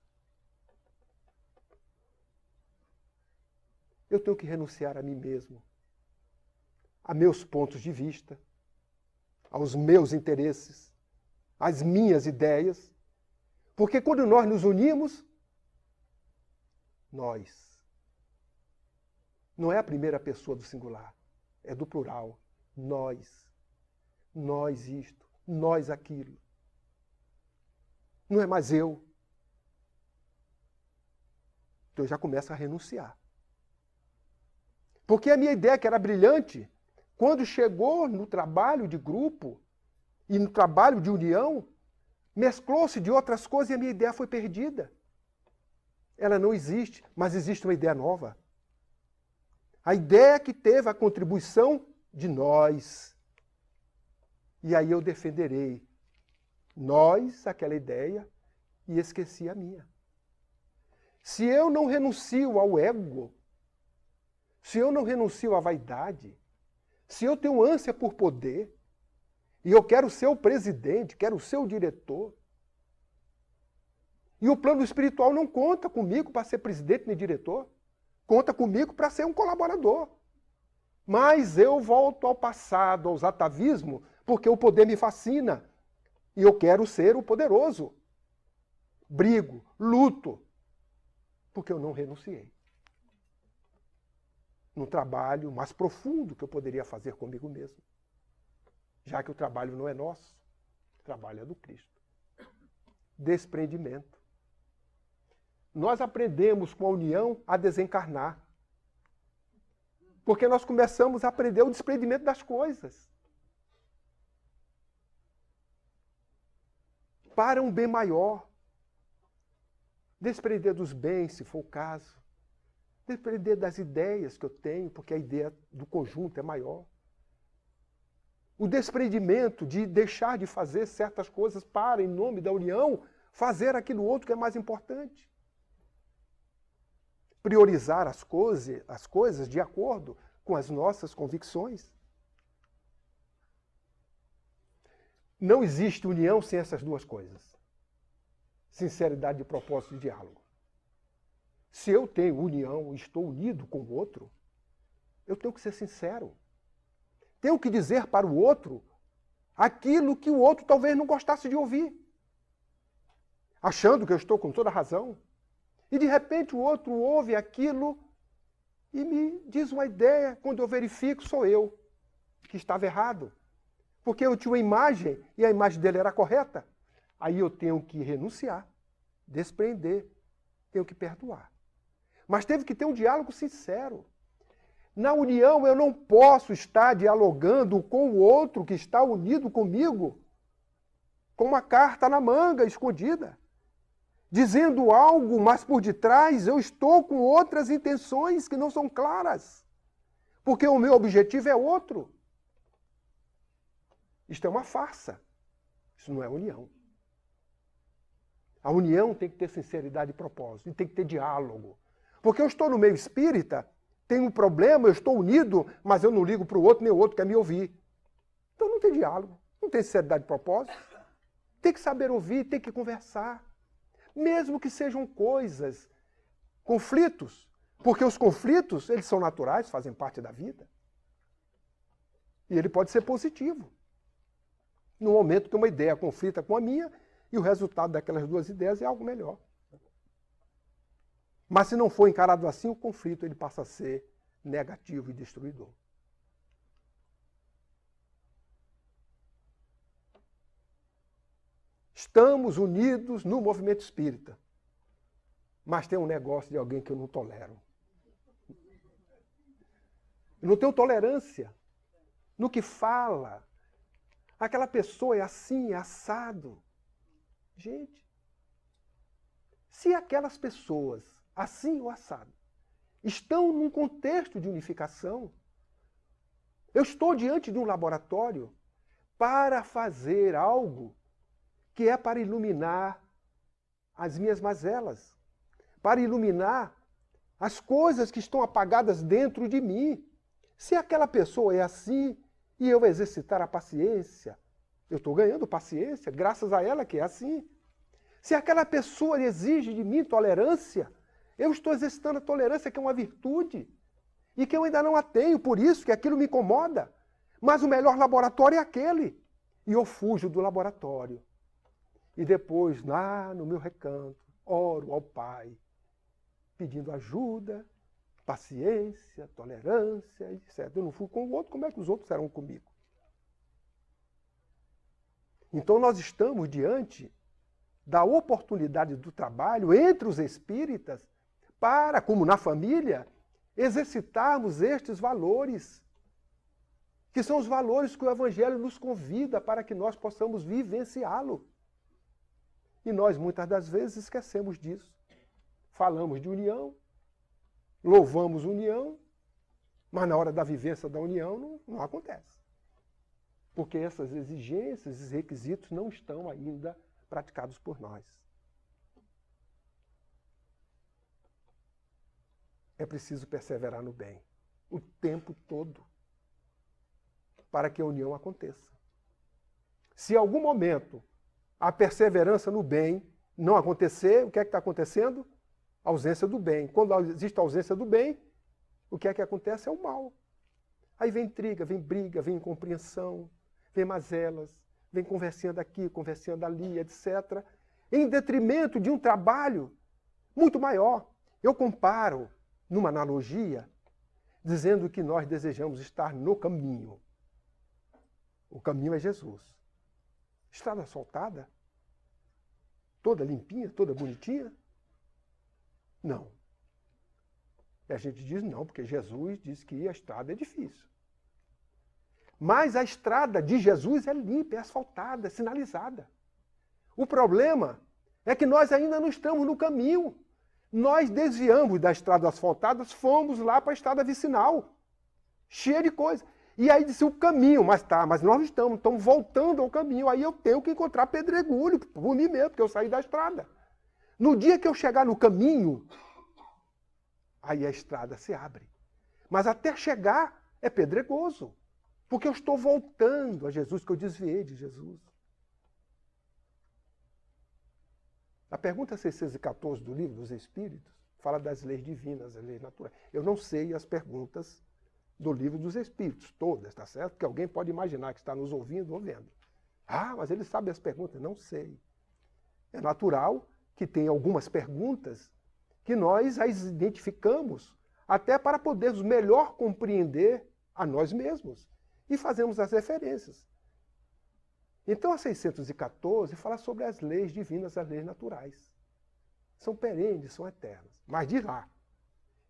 Eu tenho que renunciar a mim mesmo, a meus pontos de vista, aos meus interesses, às minhas ideias. Porque quando nós nos unimos, nós. Não é a primeira pessoa do singular, é do plural. Nós. Nós isto, nós aquilo. Não é mais eu. Então eu já começo a renunciar. Porque a minha ideia, que era brilhante, quando chegou no trabalho de grupo e no trabalho de união, mesclou-se de outras coisas e a minha ideia foi perdida. Ela não existe, mas existe uma ideia nova. A ideia que teve a contribuição de nós. E aí eu defenderei nós, aquela ideia, e esqueci a minha. Se eu não renuncio ao ego, se eu não renuncio à vaidade, se eu tenho ânsia por poder, e eu quero ser o presidente, quero ser o diretor, e o plano espiritual não conta comigo para ser presidente nem diretor, conta comigo para ser um colaborador. Mas eu volto ao passado, aos atavismos, porque o poder me fascina, e eu quero ser o poderoso. Brigo, luto, porque eu não renunciei. Num trabalho mais profundo que eu poderia fazer comigo mesmo. Já que o trabalho não é nosso, o trabalho é do Cristo. Desprendimento. Nós aprendemos com a união a desencarnar. Porque nós começamos a aprender o desprendimento das coisas. Para um bem maior. Desprender dos bens, se for o caso. Desprender das ideias que eu tenho, porque a ideia do conjunto é maior. O desprendimento de deixar de fazer certas coisas para, em nome da união, fazer aquilo outro que é mais importante. Priorizar as coisas de acordo com as nossas convicções. Não existe união sem essas duas coisas. Sinceridade de propósito e diálogo. Se eu tenho união e estou unido com o outro, eu tenho que ser sincero. Tenho que dizer para o outro aquilo que o outro talvez não gostasse de ouvir. Achando que eu estou com toda a razão. E de repente o outro ouve aquilo e me diz uma ideia, quando eu verifico sou eu que estava errado. Porque eu tinha uma imagem e a imagem dele era correta. Aí eu tenho que renunciar, desprender, tenho que perdoar. Mas teve que ter um diálogo sincero. Na união eu não posso estar dialogando com o outro que está unido comigo com uma carta na manga escondida. Dizendo algo, mas por detrás eu estou com outras intenções que não são claras. Porque o meu objetivo é outro. Isto é uma farsa. Isso não é união. A união tem que ter sinceridade e propósito, e tem que ter diálogo. Porque eu estou no meio espírita, Tem um problema, eu estou unido, mas eu não ligo para o outro, nem o outro quer me ouvir. Então não tem diálogo, não tem sinceridade de propósito. Tem que saber ouvir, tem que conversar. Mesmo que sejam coisas, conflitos, porque os conflitos, eles são naturais, fazem parte da vida. E ele pode ser positivo. No momento que uma ideia conflita com a minha, e o resultado daquelas duas ideias é algo melhor. Mas se não for encarado assim, o conflito ele passa a ser negativo e destruidor. Estamos unidos no movimento espírita. Mas tem um negócio de alguém que eu não tolero. Eu não tenho tolerância no que fala. Aquela pessoa é assim, é assado. Gente, se aquelas pessoas, assim ou assado, estão num contexto de unificação, eu estou diante de um laboratório para fazer algo que é para iluminar as minhas mazelas, para iluminar as coisas que estão apagadas dentro de mim. Se aquela pessoa é assim e eu exercitar a paciência, eu estou ganhando paciência graças a ela que é assim. Se aquela pessoa exige de mim tolerância, eu estou exercitando a tolerância, que é uma virtude, e que eu ainda não a tenho, por isso que aquilo me incomoda. Mas o melhor laboratório é aquele. E eu fujo do laboratório. E depois, lá no meu recanto, oro ao Pai, pedindo ajuda, paciência, tolerância, etc. Eu não fui com o outro, como é que os outros serão comigo? Então nós estamos diante da oportunidade do trabalho entre os espíritas para, como na família, exercitarmos estes valores, que são os valores que o Evangelho nos convida para que nós possamos vivenciá-lo. E nós, muitas das vezes, esquecemos disso. Falamos de união, louvamos união, mas na hora da vivência da união não acontece. Porque essas exigências, esses requisitos não estão ainda praticados por nós. É preciso perseverar no bem o tempo todo para que a união aconteça. Se em algum momento a perseverança no bem não acontecer, o que é que está acontecendo? A ausência do bem. Quando existe a ausência do bem, o que é que acontece? É o mal. Aí vem intriga, vem briga, vem incompreensão, vem mazelas, vem conversinha daqui, conversinha dali, etc. Em detrimento de um trabalho muito maior. Eu comparo, numa analogia, dizendo que nós desejamos estar no caminho. O caminho é Jesus. Estrada asfaltada? Toda limpinha, toda bonitinha? Não. E a gente diz não, porque Jesus disse que a estrada é difícil. Mas a estrada de Jesus é limpa, é asfaltada, é sinalizada. O problema é que nós ainda não estamos no caminho. Nós desviamos da estrada asfaltada, fomos lá para a estrada vicinal, cheia de coisa. E aí disse o caminho, mas nós não estamos voltando ao caminho. Aí eu tenho que encontrar pedregulho por mim mesmo, porque eu saí da estrada. No dia que eu chegar no caminho, aí a estrada se abre. Mas até chegar é pedregoso. Porque eu estou voltando a Jesus, que eu desviei de Jesus. A pergunta 614 do Livro dos Espíritos fala das leis divinas, as leis naturais. Eu não sei as perguntas do Livro dos Espíritos, todas, tá certo? Porque alguém pode imaginar que está nos ouvindo ou vendo. Ah, mas ele sabe as perguntas. Não sei. É natural que tenha algumas perguntas que nós as identificamos até para podermos melhor compreender a nós mesmos. E fazemos as referências. Então, a 614 fala sobre as leis divinas, as leis naturais. São perenes, são eternas. Mas diz lá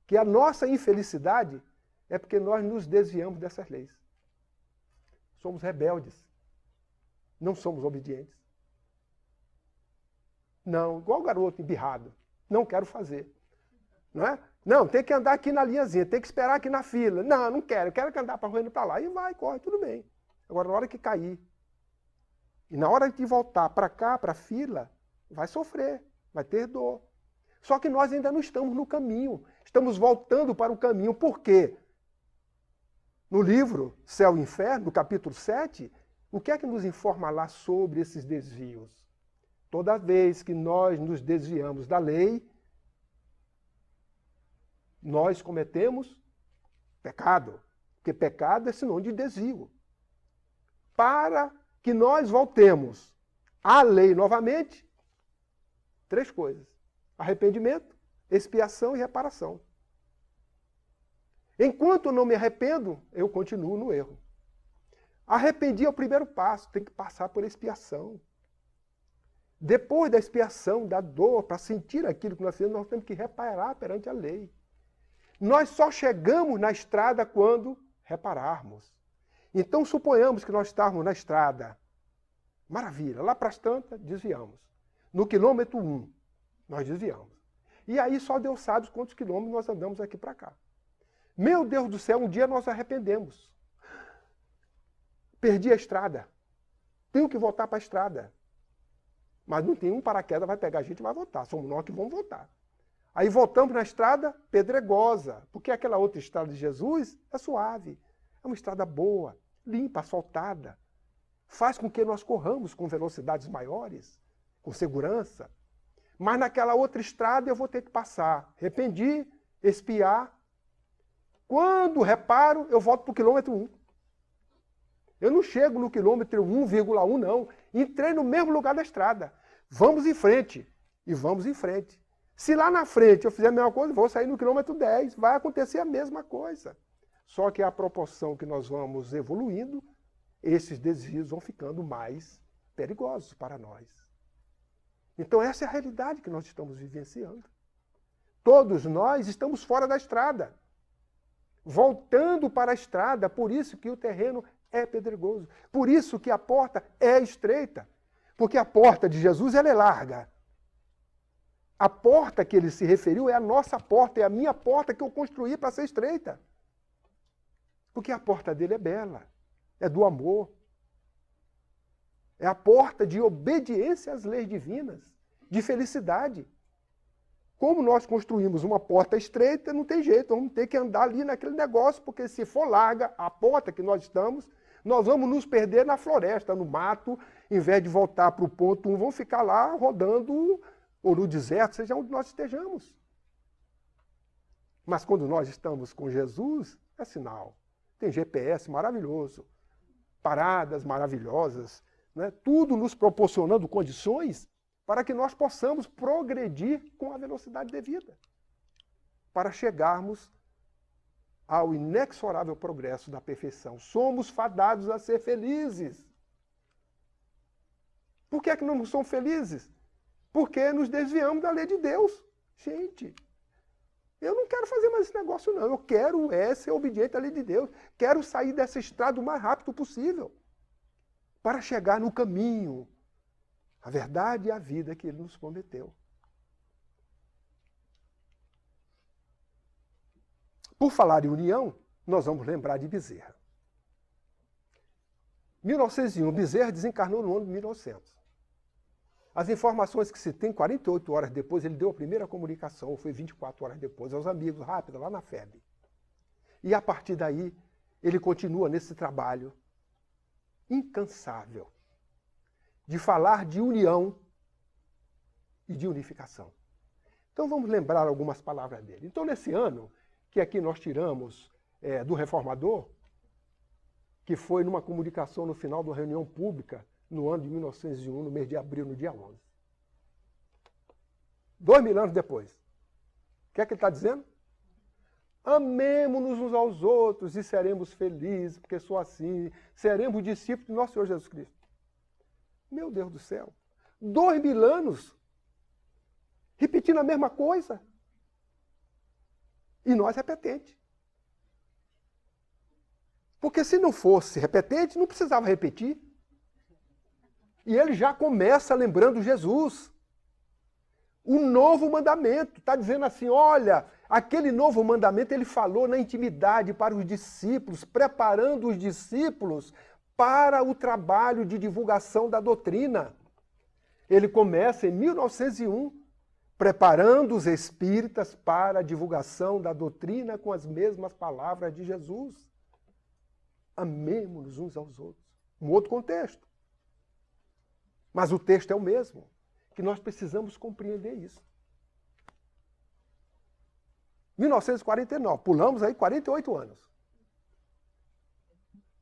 que a nossa infelicidade é porque nós nos desviamos dessas leis. Somos rebeldes. Não somos obedientes. Não, igual o garoto embirrado. Não quero fazer. Não é? Não, tem que andar aqui na linhazinha, tem que esperar aqui na fila. Não, não quero, eu quero andar para rua e para lá. E vai, corre, tudo bem. Agora, na hora que cair, e na hora de voltar para cá, para a fila, vai sofrer, vai ter dor. Só que nós ainda não estamos no caminho. Estamos voltando para o caminho. Por quê? No livro Céu e Inferno, no capítulo 7, o que é que nos informa lá sobre esses desvios? Toda vez que nós nos desviamos da lei, nós cometemos pecado. Porque pecado é sinônimo de desvio. Para que nós voltemos à lei novamente, 3 coisas: arrependimento, expiação e reparação. Enquanto eu não me arrependo, eu continuo no erro. Arrepender é o primeiro passo, tem que passar por expiação. Depois da expiação, da dor, para sentir aquilo que nós fizemos, nós temos que reparar perante a lei. Nós só chegamos na estrada quando repararmos. Então, suponhamos que nós estávamos na estrada. Maravilha, lá para as tantas, desviamos. No quilômetro 1, nós desviamos. E aí só Deus sabe quantos quilômetros nós andamos aqui para cá. Meu Deus do céu, um dia nós arrependemos. Perdi a estrada. Tenho que voltar para a estrada. Mas não tem um paraquedas, vai pegar a gente e vai voltar. Somos nós que vamos voltar. Aí voltamos na estrada pedregosa, porque aquela outra estrada de Jesus é suave. É uma estrada boa, limpa, asfaltada. Faz com que nós corramos com velocidades maiores, com segurança. Mas naquela outra estrada eu vou ter que passar. Arrependi, expiar. Quando reparo, eu volto para o quilômetro 1. Eu não chego no quilômetro 1,1, não. Entrei no mesmo lugar da estrada. Vamos em frente. E vamos em frente. Se lá na frente eu fizer a mesma coisa, vou sair no quilômetro 10. Vai acontecer a mesma coisa. Só que a proporção que nós vamos evoluindo, esses desvios vão ficando mais perigosos para nós. Então essa é a realidade que nós estamos vivenciando. Todos nós estamos fora da estrada. Voltando para a estrada, por isso que o terreno é pedregoso. Por isso que a porta é estreita. Porque a porta de Jesus ela é larga. A porta que ele se referiu é a nossa porta, é a minha porta que eu construí para ser estreita. Porque a porta dele é bela, é do amor. É a porta de obediência às leis divinas, de felicidade. Como nós construímos uma porta estreita, não tem jeito, vamos ter que andar ali naquele negócio, porque se for larga a porta que nós estamos, nós vamos nos perder na floresta, no mato, em vez de voltar para o ponto 1, vamos ficar lá rodando ou no deserto, seja onde nós estejamos. Mas quando nós estamos com Jesus, é sinal. Tem GPS maravilhoso, paradas maravilhosas, né? Tudo nos proporcionando condições para que nós possamos progredir com a velocidade devida, para chegarmos ao inexorável progresso da perfeição. Somos fadados a ser felizes. Por que é que não somos felizes? Porque nos desviamos da lei de Deus. Gente, eu não quero fazer mais esse negócio, não. Eu quero ser obediente à lei de Deus. Quero sair dessa estrada o mais rápido possível para chegar no caminho, a verdade e a vida que ele nos prometeu. Por falar em união, nós vamos lembrar de Bezerra. 1901, Bezerra desencarnou no ano de 1900. As informações que se tem, 48 horas depois, ele deu a primeira comunicação, ou foi 24 horas depois, aos amigos, rápido, lá na FEB. E a partir daí, ele continua nesse trabalho incansável de falar de união e de unificação. Então vamos lembrar algumas palavras dele. Então nesse ano, que aqui nós tiramos do Reformador, que foi numa comunicação no final de uma reunião pública, no ano de 1901, no mês de abril, no dia 11. 2000 anos depois. O que é que ele está dizendo? Amemo-nos uns aos outros e seremos felizes, porque só assim seremos discípulos do nosso Senhor Jesus Cristo. Meu Deus do céu. 2000 anos repetindo a mesma coisa. E nós repetente. Porque se não fosse repetente, não precisava repetir. E ele já começa lembrando Jesus. O novo mandamento. Está dizendo assim, olha, aquele novo mandamento ele falou na intimidade para os discípulos, preparando os discípulos para o trabalho de divulgação da doutrina. Ele começa em 1901, preparando os espíritas para a divulgação da doutrina com as mesmas palavras de Jesus. Amemo-nos uns aos outros. Um outro contexto. Mas o texto é o mesmo, que nós precisamos compreender isso. 1949, pulamos aí 48 anos.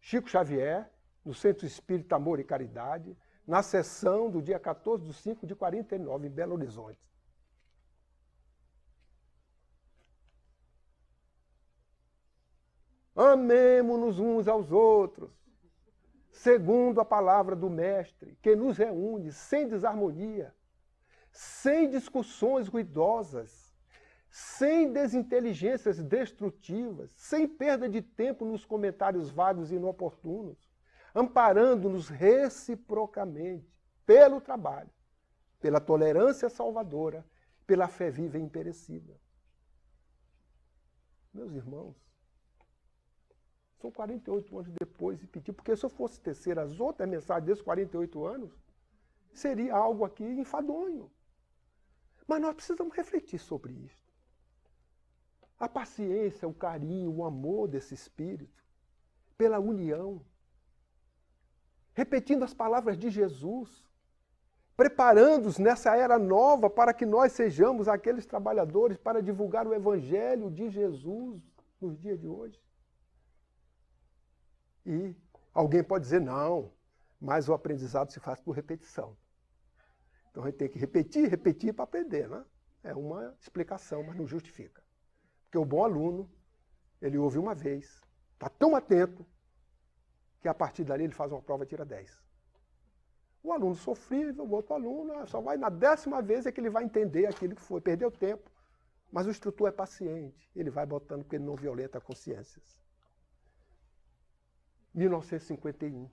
Chico Xavier, no Centro Espírita Amor e Caridade, na sessão do dia 14/5 de 49, em Belo Horizonte. Amemo-nos uns aos outros, segundo a palavra do Mestre, que nos reúne sem desarmonia, sem discussões ruidosas, sem desinteligências destrutivas, sem perda de tempo nos comentários vagos e inoportunos, amparando-nos reciprocamente pelo trabalho, pela tolerância salvadora, pela fé viva e imperecível. Meus irmãos, são 48 anos depois de pedir, porque se eu fosse tecer as outras mensagens desses 48 anos, seria algo aqui enfadonho. Mas nós precisamos refletir sobre isso. A paciência, o carinho, o amor desse Espírito, pela união, repetindo as palavras de Jesus, preparando-os nessa era nova para que nós sejamos aqueles trabalhadores para divulgar o Evangelho de Jesus nos dias de hoje. E alguém pode dizer, não, mas o aprendizado se faz por repetição. Então a gente tem que repetir para aprender, né? É uma explicação, mas não justifica. Porque o bom aluno, ele ouve uma vez, está tão atento, que a partir dali ele faz uma prova e tira 10. O aluno sofrível, o outro aluno, só vai na 10ª vez é que ele vai entender aquilo que foi, perdeu tempo. Mas o instrutor é paciente, ele vai botando porque ele não violenta consciências. 1951.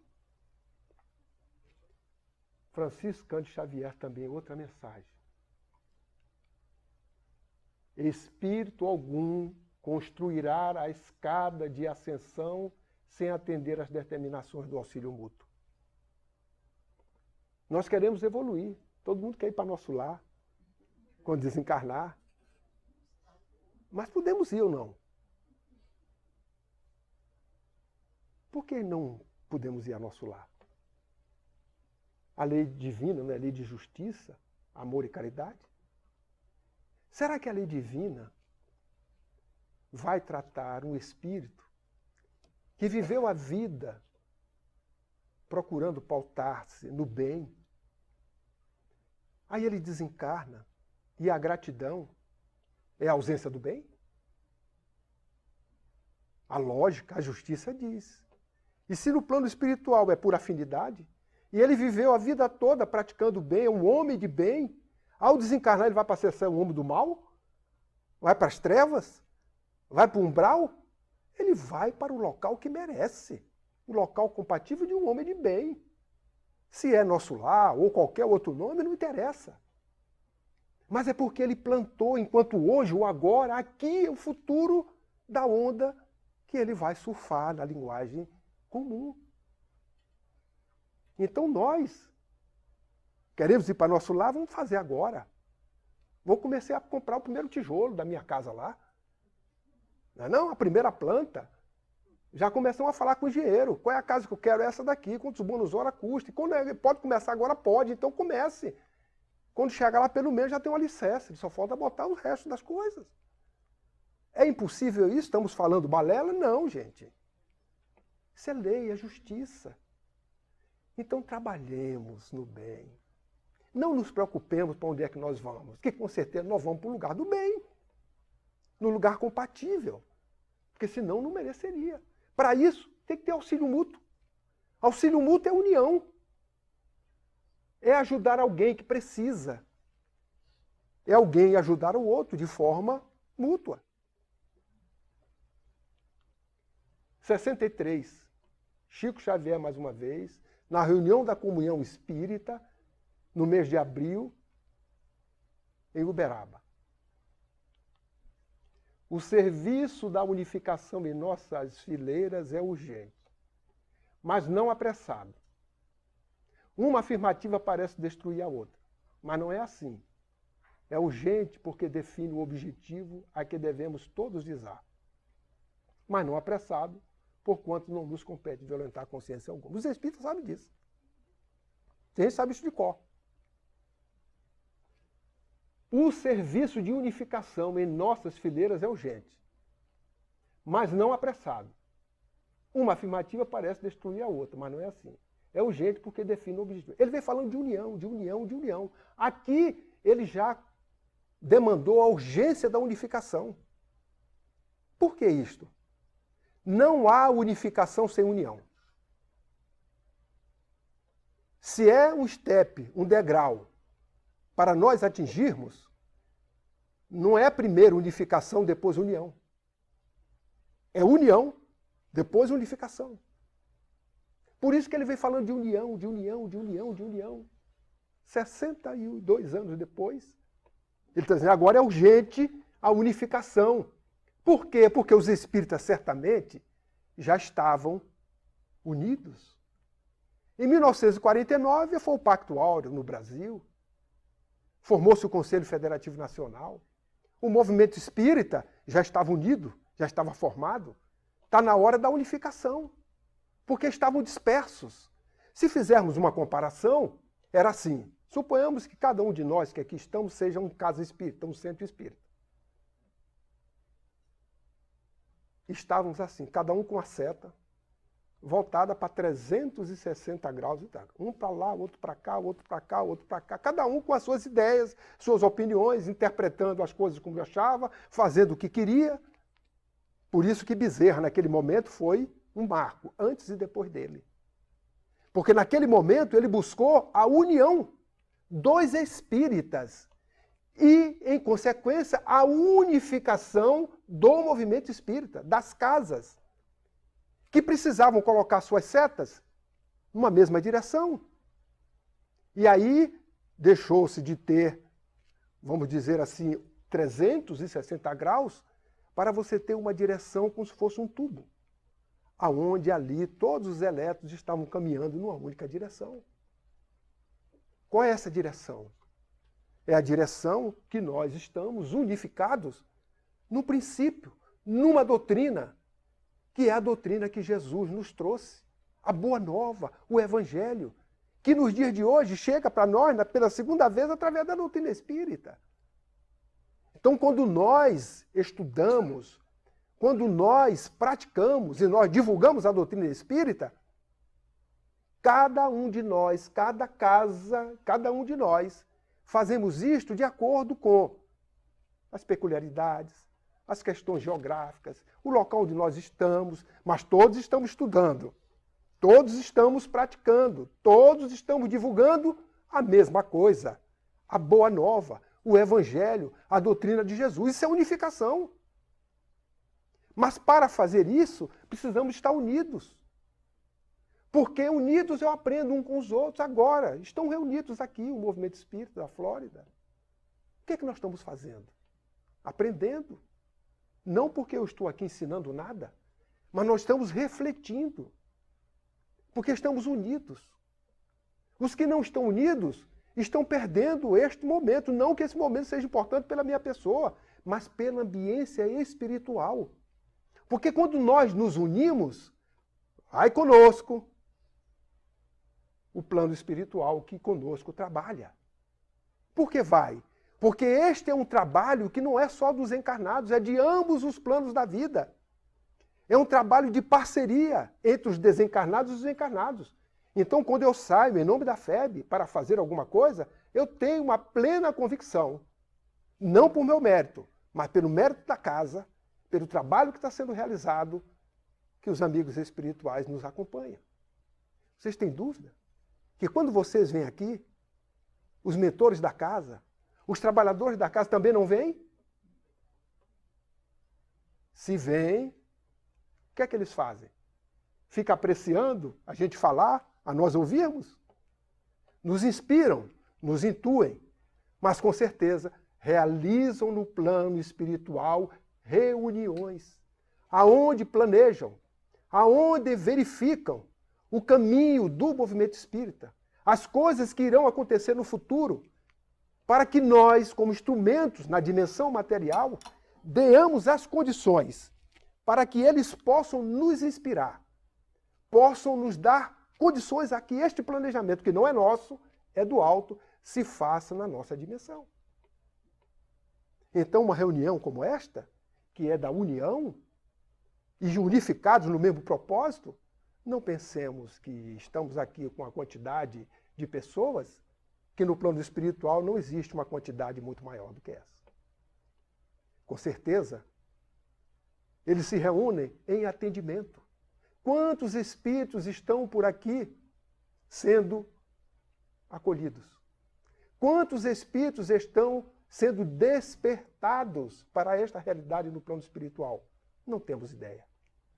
Francisco Cândido Xavier também, outra mensagem. Espírito algum construirá a escada de ascensão sem atender às determinações do auxílio mútuo. Nós queremos evoluir. Todo mundo quer ir para nosso lar, quando desencarnar. Mas podemos ir ou não? Por que não podemos ir ao nosso lar? A lei divina não é a lei de justiça, amor e caridade? Será que a lei divina vai tratar um espírito que viveu a vida procurando pautar-se no bem? Aí ele desencarna e a gratidão é a ausência do bem? A lógica, a justiça diz. E se no plano espiritual é por afinidade, e ele viveu a vida toda praticando o bem, é um homem de bem, ao desencarnar ele vai para ser um homem do mal? Vai para as trevas? Vai para o umbral? Ele vai para o local que merece, o local compatível de um homem de bem. Se é nosso lar ou qualquer outro nome, não interessa. Mas é porque ele plantou, enquanto hoje, o agora, aqui é o futuro da onda que ele vai surfar na linguagem comum. Então nós queremos ir para nosso lar, vamos fazer agora. Vou começar a comprar o primeiro tijolo da minha casa lá. Não, a primeira planta. Já começamos a falar com o engenheiro. Qual é a casa que eu quero? Essa daqui. Quantos bônus hora custa? Quando pode começar agora? Pode. Então comece. Quando chegar lá, pelo menos já tem um alicerce. Só falta botar o resto das coisas. É impossível isso? Estamos falando balela? Não, gente. Isso é lei, é justiça. Então trabalhemos no bem. Não nos preocupemos para onde é que nós vamos, que com certeza nós vamos para o lugar do bem, no lugar compatível, porque senão não mereceria. Para isso, tem que ter auxílio mútuo. Auxílio mútuo é união. É ajudar alguém que precisa. É alguém ajudar o outro de forma mútua. 63. Chico Xavier, mais uma vez, na reunião da Comunhão Espírita, no mês de abril, em Uberaba. O serviço da unificação em nossas fileiras é urgente, mas não apressado. Uma afirmativa parece destruir a outra, mas não é assim. É urgente porque define o objetivo a que devemos todos visar. Mas não apressado, porquanto não nos compete violentar a consciência alguma. Os espíritas sabem disso. A gente sabe isso de cor. O serviço de unificação em nossas fileiras é urgente, mas não apressado. Uma afirmativa parece destruir a outra, mas não é assim. É urgente porque define o objetivo. Ele vem falando de união, de união, de união. Aqui ele já demandou a urgência da unificação. Por que isto? Não há unificação sem união. Se é um step, um degrau, para nós atingirmos, não é primeiro unificação, depois união. É união, depois unificação. Por isso que ele vem falando de união, de união, de união, de união. 62 anos depois, ele está dizendo, agora é urgente a unificação. Por quê? Porque os espíritas certamente já estavam unidos. Em 1949 foi o Pacto Áureo no Brasil. Formou-se o Conselho Federativo Nacional. O movimento espírita já estava unido, já estava formado. Está na hora da unificação, porque estavam dispersos. Se fizermos uma comparação, era assim. Suponhamos que cada um de nós que aqui estamos seja um casa espírita, um centro espírita. Estávamos assim, cada um com a seta, voltada para 360 graus. Um para lá, outro para cá, outro para cá, outro para cá. Cada um com as suas ideias, suas opiniões, interpretando as coisas como achava, fazendo o que queria. Por isso que Bezerra, naquele momento, foi um marco, antes e depois dele. Porque naquele momento ele buscou a união dos espíritas e, em consequência, a unificação do movimento espírita, das casas, que precisavam colocar suas setas numa mesma direção. E aí deixou-se de ter, vamos dizer assim, 360 graus para você ter uma direção como se fosse um tubo, aonde ali todos os elétrons estavam caminhando numa única direção. Qual é essa direção? É a direção que nós estamos unificados no princípio, numa doutrina, que é a doutrina que Jesus nos trouxe, a Boa Nova, o Evangelho, que nos dias de hoje chega para nós pela segunda vez através da doutrina espírita. Então, quando nós estudamos, quando nós praticamos e nós divulgamos a doutrina espírita, cada um de nós, cada casa, cada um de nós, fazemos isto de acordo com as peculiaridades, as questões geográficas, o local onde nós estamos, mas todos estamos estudando, todos estamos praticando, todos estamos divulgando a mesma coisa, a Boa Nova, o Evangelho, a doutrina de Jesus. Isso é unificação. Mas para fazer isso, precisamos estar unidos. Porque unidos eu aprendo um com os outros agora. Estão reunidos aqui o Movimento Espírita da Flórida. O que é que nós estamos fazendo? Aprendendo. Não porque eu estou aqui ensinando nada, mas nós estamos refletindo. Porque estamos unidos. Os que não estão unidos estão perdendo este momento. Não que esse momento seja importante pela minha pessoa, mas pela ambiência espiritual. Porque quando nós nos unimos, vai conosco o plano espiritual que conosco trabalha. Por que vai? Porque este é um trabalho que não é só dos encarnados, é de ambos os planos da vida. É um trabalho de parceria entre os desencarnados e os encarnados. Então, quando eu saio em nome da FEB para fazer alguma coisa, eu tenho uma plena convicção, não por meu mérito, mas pelo mérito da casa, pelo trabalho que está sendo realizado, que os amigos espirituais nos acompanham. Vocês têm dúvida? Que quando vocês vêm aqui, os mentores da casa, os trabalhadores da casa também não vêm? Se vêm, o que é que eles fazem? Fica apreciando a gente falar, a nós ouvirmos? Nos inspiram, nos intuem, mas com certeza realizam no plano espiritual reuniões, aonde planejam, aonde verificam o caminho do movimento espírita, as coisas que irão acontecer no futuro, para que nós, como instrumentos na dimensão material, deamos as condições para que eles possam nos inspirar, possam nos dar condições a que este planejamento, que não é nosso, é do alto, se faça na nossa dimensão. Então, uma reunião como esta, que é da união, e unificados no mesmo propósito, não pensemos que estamos aqui com a quantidade de pessoas, que no plano espiritual não existe uma quantidade muito maior do que essa. Com certeza, eles se reúnem em atendimento. Quantos espíritos estão por aqui sendo acolhidos? Quantos espíritos estão sendo despertados para esta realidade no plano espiritual? Não temos ideia.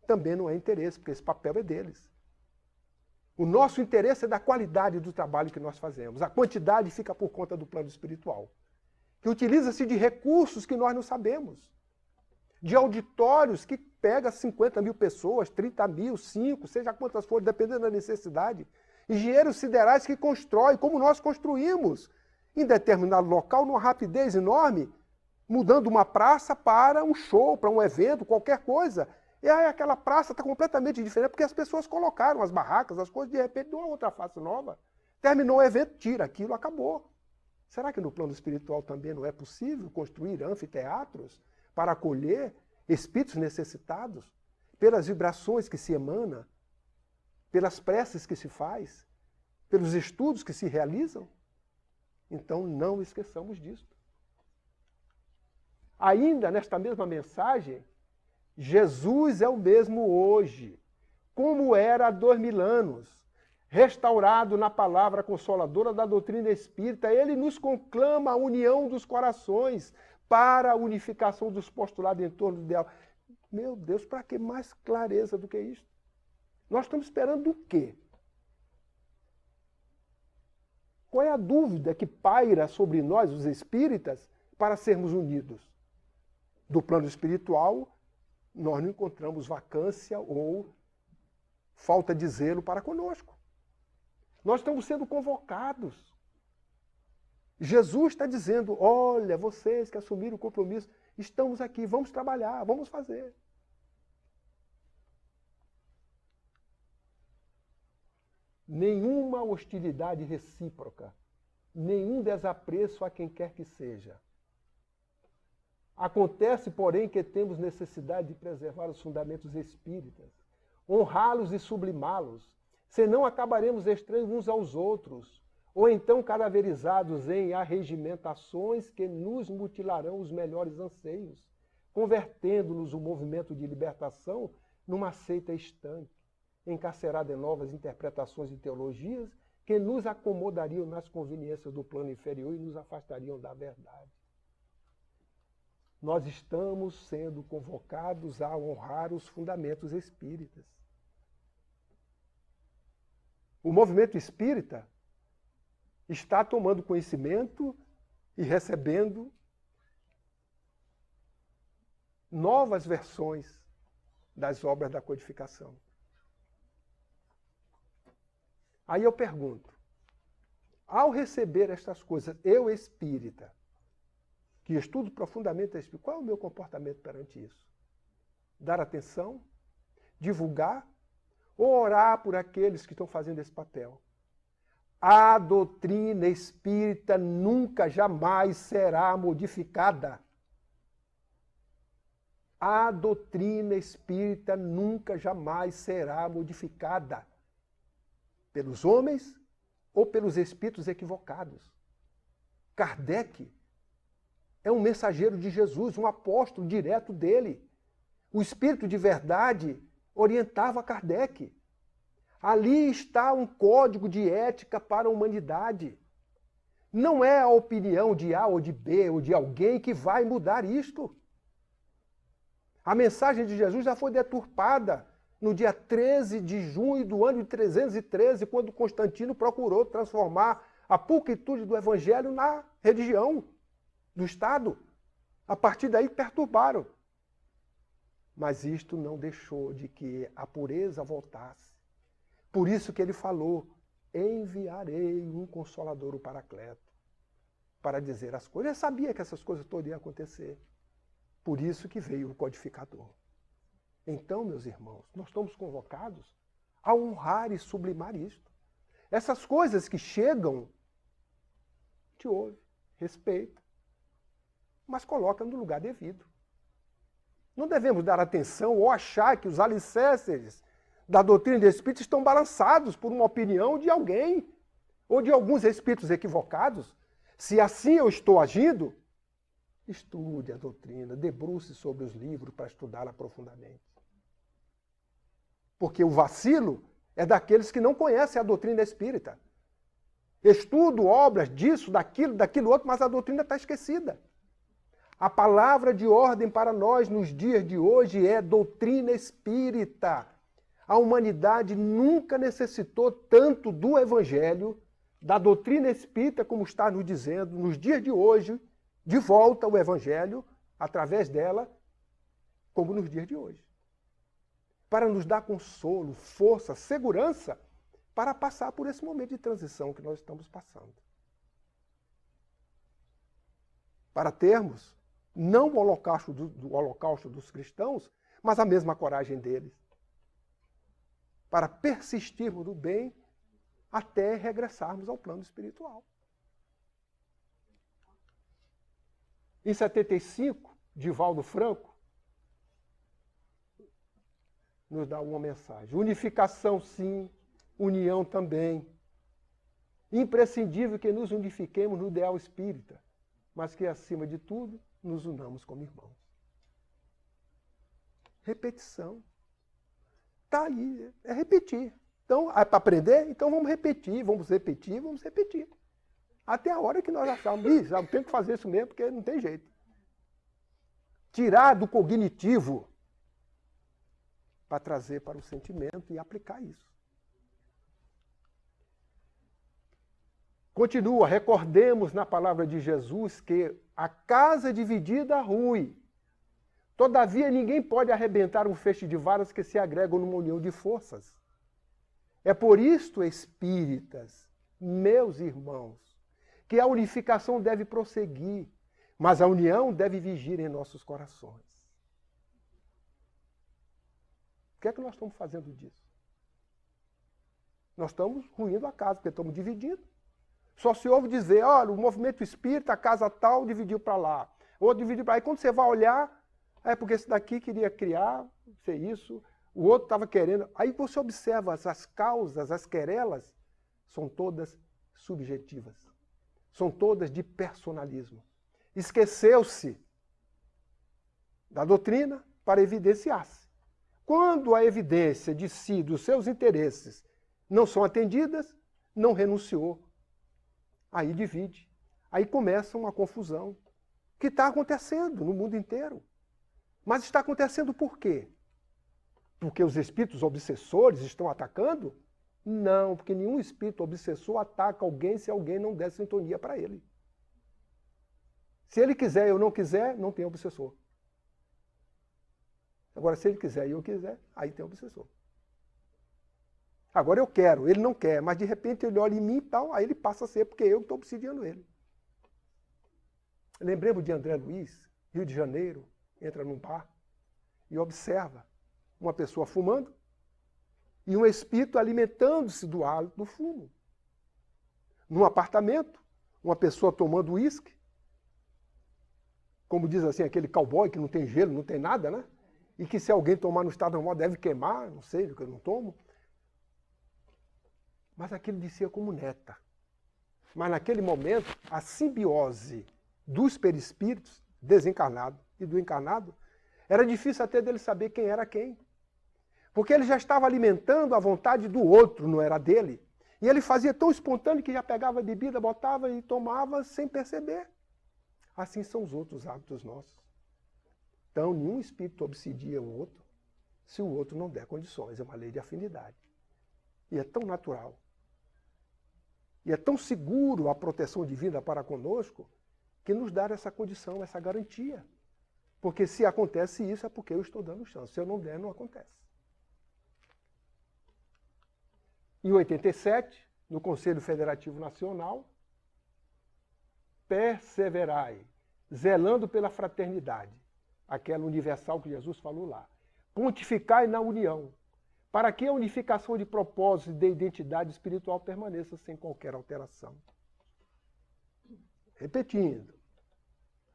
Também não é interesse, porque esse papel é deles. O nosso interesse é da qualidade do trabalho que nós fazemos. A quantidade fica por conta do plano espiritual, que utiliza-se de recursos que nós não sabemos. De auditórios que pega 50 mil pessoas, 30 mil, 5, seja quantas forem, dependendo da necessidade. Engenheiros siderais que constroem, como nós construímos, em determinado local, numa rapidez enorme, mudando uma praça para um show, para um evento, qualquer coisa. E aí aquela praça está completamente diferente, porque as pessoas colocaram as barracas, as coisas, de repente, numa outra face nova. Terminou o evento, tira aquilo, acabou. Será que no plano espiritual também não é possível construir anfiteatros para acolher espíritos necessitados, pelas vibrações que se emana, pelas preces que se faz, pelos estudos que se realizam? Então não esqueçamos disso. Ainda nesta mesma mensagem, Jesus é o mesmo hoje, como era há 2000 anos, restaurado na palavra consoladora da doutrina espírita. Ele nos conclama a união dos corações para a unificação dos postulados em torno do ideal. Meu Deus, para que mais clareza do que isso? Nós estamos esperando o quê? Qual é a dúvida que paira sobre nós, os espíritas, para sermos unidos? Do plano espiritual, nós não encontramos vacância ou falta de zelo para conosco. Nós estamos sendo convocados. Jesus está dizendo, olha, vocês que assumiram o compromisso, estamos aqui, vamos trabalhar, vamos fazer. Nenhuma hostilidade recíproca, nenhum desapreço a quem quer que seja. Acontece, porém, que temos necessidade de preservar os fundamentos espíritas, honrá-los e sublimá-los, senão acabaremos estranhos uns aos outros, ou então cadaverizados em arregimentações que nos mutilarão os melhores anseios, convertendo-nos o movimento de libertação numa seita estanque, encarcerada em novas interpretações de teologias que nos acomodariam nas conveniências do plano inferior e nos afastariam da verdade. Nós estamos sendo convocados a honrar os fundamentos espíritas. O movimento espírita está tomando conhecimento e recebendo novas versões das obras da codificação. Aí eu pergunto, ao receber estas coisas, eu espírita, que estudo profundamente a espírita, qual é o meu comportamento perante isso? Dar atenção? Divulgar? Ou orar por aqueles que estão fazendo esse papel? A doutrina espírita nunca, jamais será modificada. A doutrina espírita nunca, jamais será modificada pelos homens ou pelos espíritos equivocados. Kardec é um mensageiro de Jesus, um apóstolo direto dele. O espírito de verdade orientava Kardec. Ali está um código de ética para a humanidade. Não é a opinião de A ou de B ou de alguém que vai mudar isto. A mensagem de Jesus já foi deturpada no dia 13 de junho do ano de 313, quando Constantino procurou transformar a pulcritude do evangelho na religião do Estado. A partir daí perturbaram. Mas isto não deixou de que a pureza voltasse. Por isso que ele falou, enviarei um Consolador, o Paracleto. para dizer as coisas. Ele sabia que essas coisas todas iam acontecer. Por isso que veio o codificador. Então, meus irmãos, nós estamos convocados a honrar e sublimar isto. Essas coisas que chegam, te ouve, respeita, mas coloca no lugar devido. Não devemos dar atenção ou achar que os alicerces da doutrina do Espírito estão balançados por uma opinião de alguém ou de alguns espíritos equivocados. Se assim eu estou agindo, estude a doutrina, debruce sobre os livros para estudá-la profundamente. Porque o vacilo é daqueles que não conhecem a doutrina espírita. Estudo obras disso, daquilo outro, mas a doutrina está esquecida. A palavra de ordem para nós nos dias de hoje é doutrina espírita. A humanidade nunca necessitou tanto do Evangelho, da doutrina espírita, como está nos dizendo, nos dias de hoje, de volta ao Evangelho, através dela, como nos dias de hoje. Para nos dar consolo, força, segurança, para passar por esse momento de transição que nós estamos passando. Para termos não o holocausto dos cristãos, mas a mesma coragem deles. Para persistirmos no bem até regressarmos ao plano espiritual. Em 75, Divaldo Franco nos dá uma mensagem. Unificação, sim. União também. Imprescindível que nos unifiquemos no ideal espírita, mas que, acima de tudo, nos unamos como irmãos. Repetição. Está aí, é repetir. Então, é para aprender? Então vamos repetir, vamos repetir, vamos repetir. Até a hora que nós acharmos, já tenho que fazer isso mesmo, porque não tem jeito. Tirar do cognitivo para trazer para o sentimento e aplicar isso. Continua, recordemos na palavra de Jesus que a casa dividida rui. Todavia, ninguém pode arrebentar um feixe de varas que se agregam numa união de forças. É por isto, espíritas, meus irmãos, que a unificação deve prosseguir, mas a união deve vigir em nossos corações. O que é que nós estamos fazendo disso? Nós estamos ruindo a casa, porque estamos dividindo. Só se ouve dizer, olha, o movimento espírita, a casa tal, dividiu para lá. Outro dividiu para lá. E quando você vai olhar, é porque esse daqui queria criar, ser isso, o outro estava querendo. Aí você observa as causas, as querelas, são todas subjetivas. São todas de personalismo. Esqueceu-se da doutrina para evidenciar-se. Quando a evidência de si, dos seus interesses, não são atendidas, não renunciou. Aí divide. Aí começa uma confusão que está acontecendo no mundo inteiro. Mas está acontecendo por quê? Porque os espíritos obsessores estão atacando? Não, porque nenhum espírito obsessor ataca alguém se alguém não der sintonia para ele. Se ele quiser e eu não quiser, não tem obsessor. Agora, se ele quiser e eu quiser, aí tem obsessor. Agora eu quero, ele não quer, mas de repente ele olha em mim e tal, aí ele passa a ser porque eu estou obsidiando ele. Lembremos de André Luiz, Rio de Janeiro, entra num bar e observa uma pessoa fumando e um espírito alimentando-se do hálito do fumo. Num apartamento, uma pessoa tomando uísque, como diz assim, aquele cowboy que não tem gelo, não tem nada, né? E que se alguém tomar no estado normal deve queimar, não sei, porque eu não tomo. Mas aquilo descia como néctar. Mas naquele momento, a simbiose dos perispíritos, desencarnado e do encarnado, era difícil até dele saber quem era quem. Porque ele já estava alimentando a vontade do outro, não era dele. E ele fazia tão espontâneo que já pegava a bebida, botava e tomava sem perceber. Assim são os outros hábitos nossos. Então, nenhum espírito obsidia o outro se o outro não der condições. É uma lei de afinidade. E é tão natural. E é tão seguro a proteção divina para conosco que nos dá essa condição, essa garantia. Porque se acontece isso é porque eu estou dando chance. Se eu não der, não acontece. Em 87, no Conselho Federativo Nacional, perseverai, zelando pela fraternidade, aquela universal que Jesus falou lá. Pontificai na união, para que a unificação de propósito e de identidade espiritual permaneça sem qualquer alteração. Repetindo,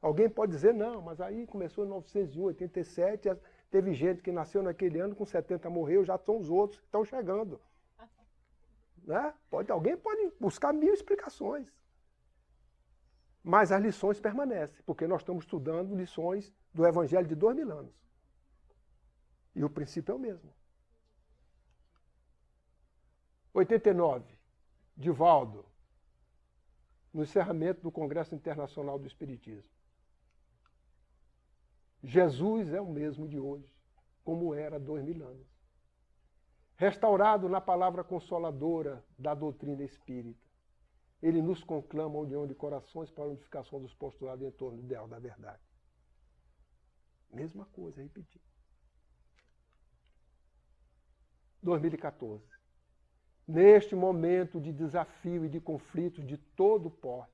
alguém pode dizer, não, mas aí começou em 1987, teve gente que nasceu naquele ano, com 70 morreu, já são os outros que estão chegando. Né? Alguém pode buscar 1000 explicações. Mas as lições permanecem, porque nós estamos estudando lições do Evangelho de 2000 anos. E o princípio é o mesmo. 89, Divaldo, no encerramento do Congresso Internacional do Espiritismo. Jesus é o mesmo de hoje, como era há 2000 anos. Restaurado na palavra consoladora da doutrina espírita, ele nos conclama a união de corações para a unificação dos postulados em torno do ideal da verdade. Mesma coisa, repetir. 2014. Neste momento de desafio e de conflitos de todo porte,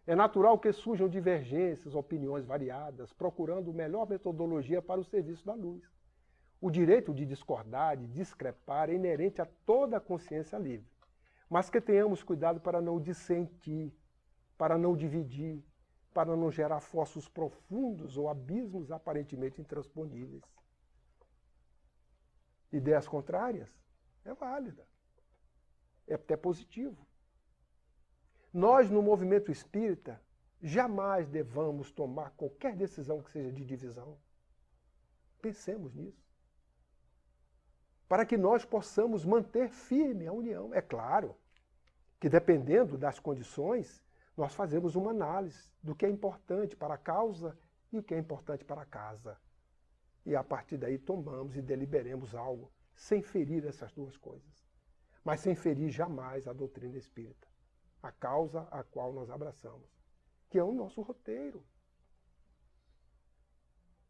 é natural que surjam divergências, opiniões variadas, procurando melhor metodologia para o serviço da luz. O direito de discordar, de discrepar, é inerente a toda a consciência livre. Mas que tenhamos cuidado para não dissentir, para não dividir, para não gerar fossos profundos ou abismos aparentemente intransponíveis. Ideias contrárias? É válida. É até positivo. Nós, no movimento espírita, jamais devamos tomar qualquer decisão que seja de divisão. Pensemos nisso. Para que nós possamos manter firme a união. É claro que, dependendo das condições, nós fazemos uma análise do que é importante para a causa e o que é importante para a casa. E a partir daí tomamos e deliberemos algo, sem ferir essas duas coisas. Mas sem ferir jamais a doutrina espírita, a causa a qual nós abraçamos, que é o nosso roteiro.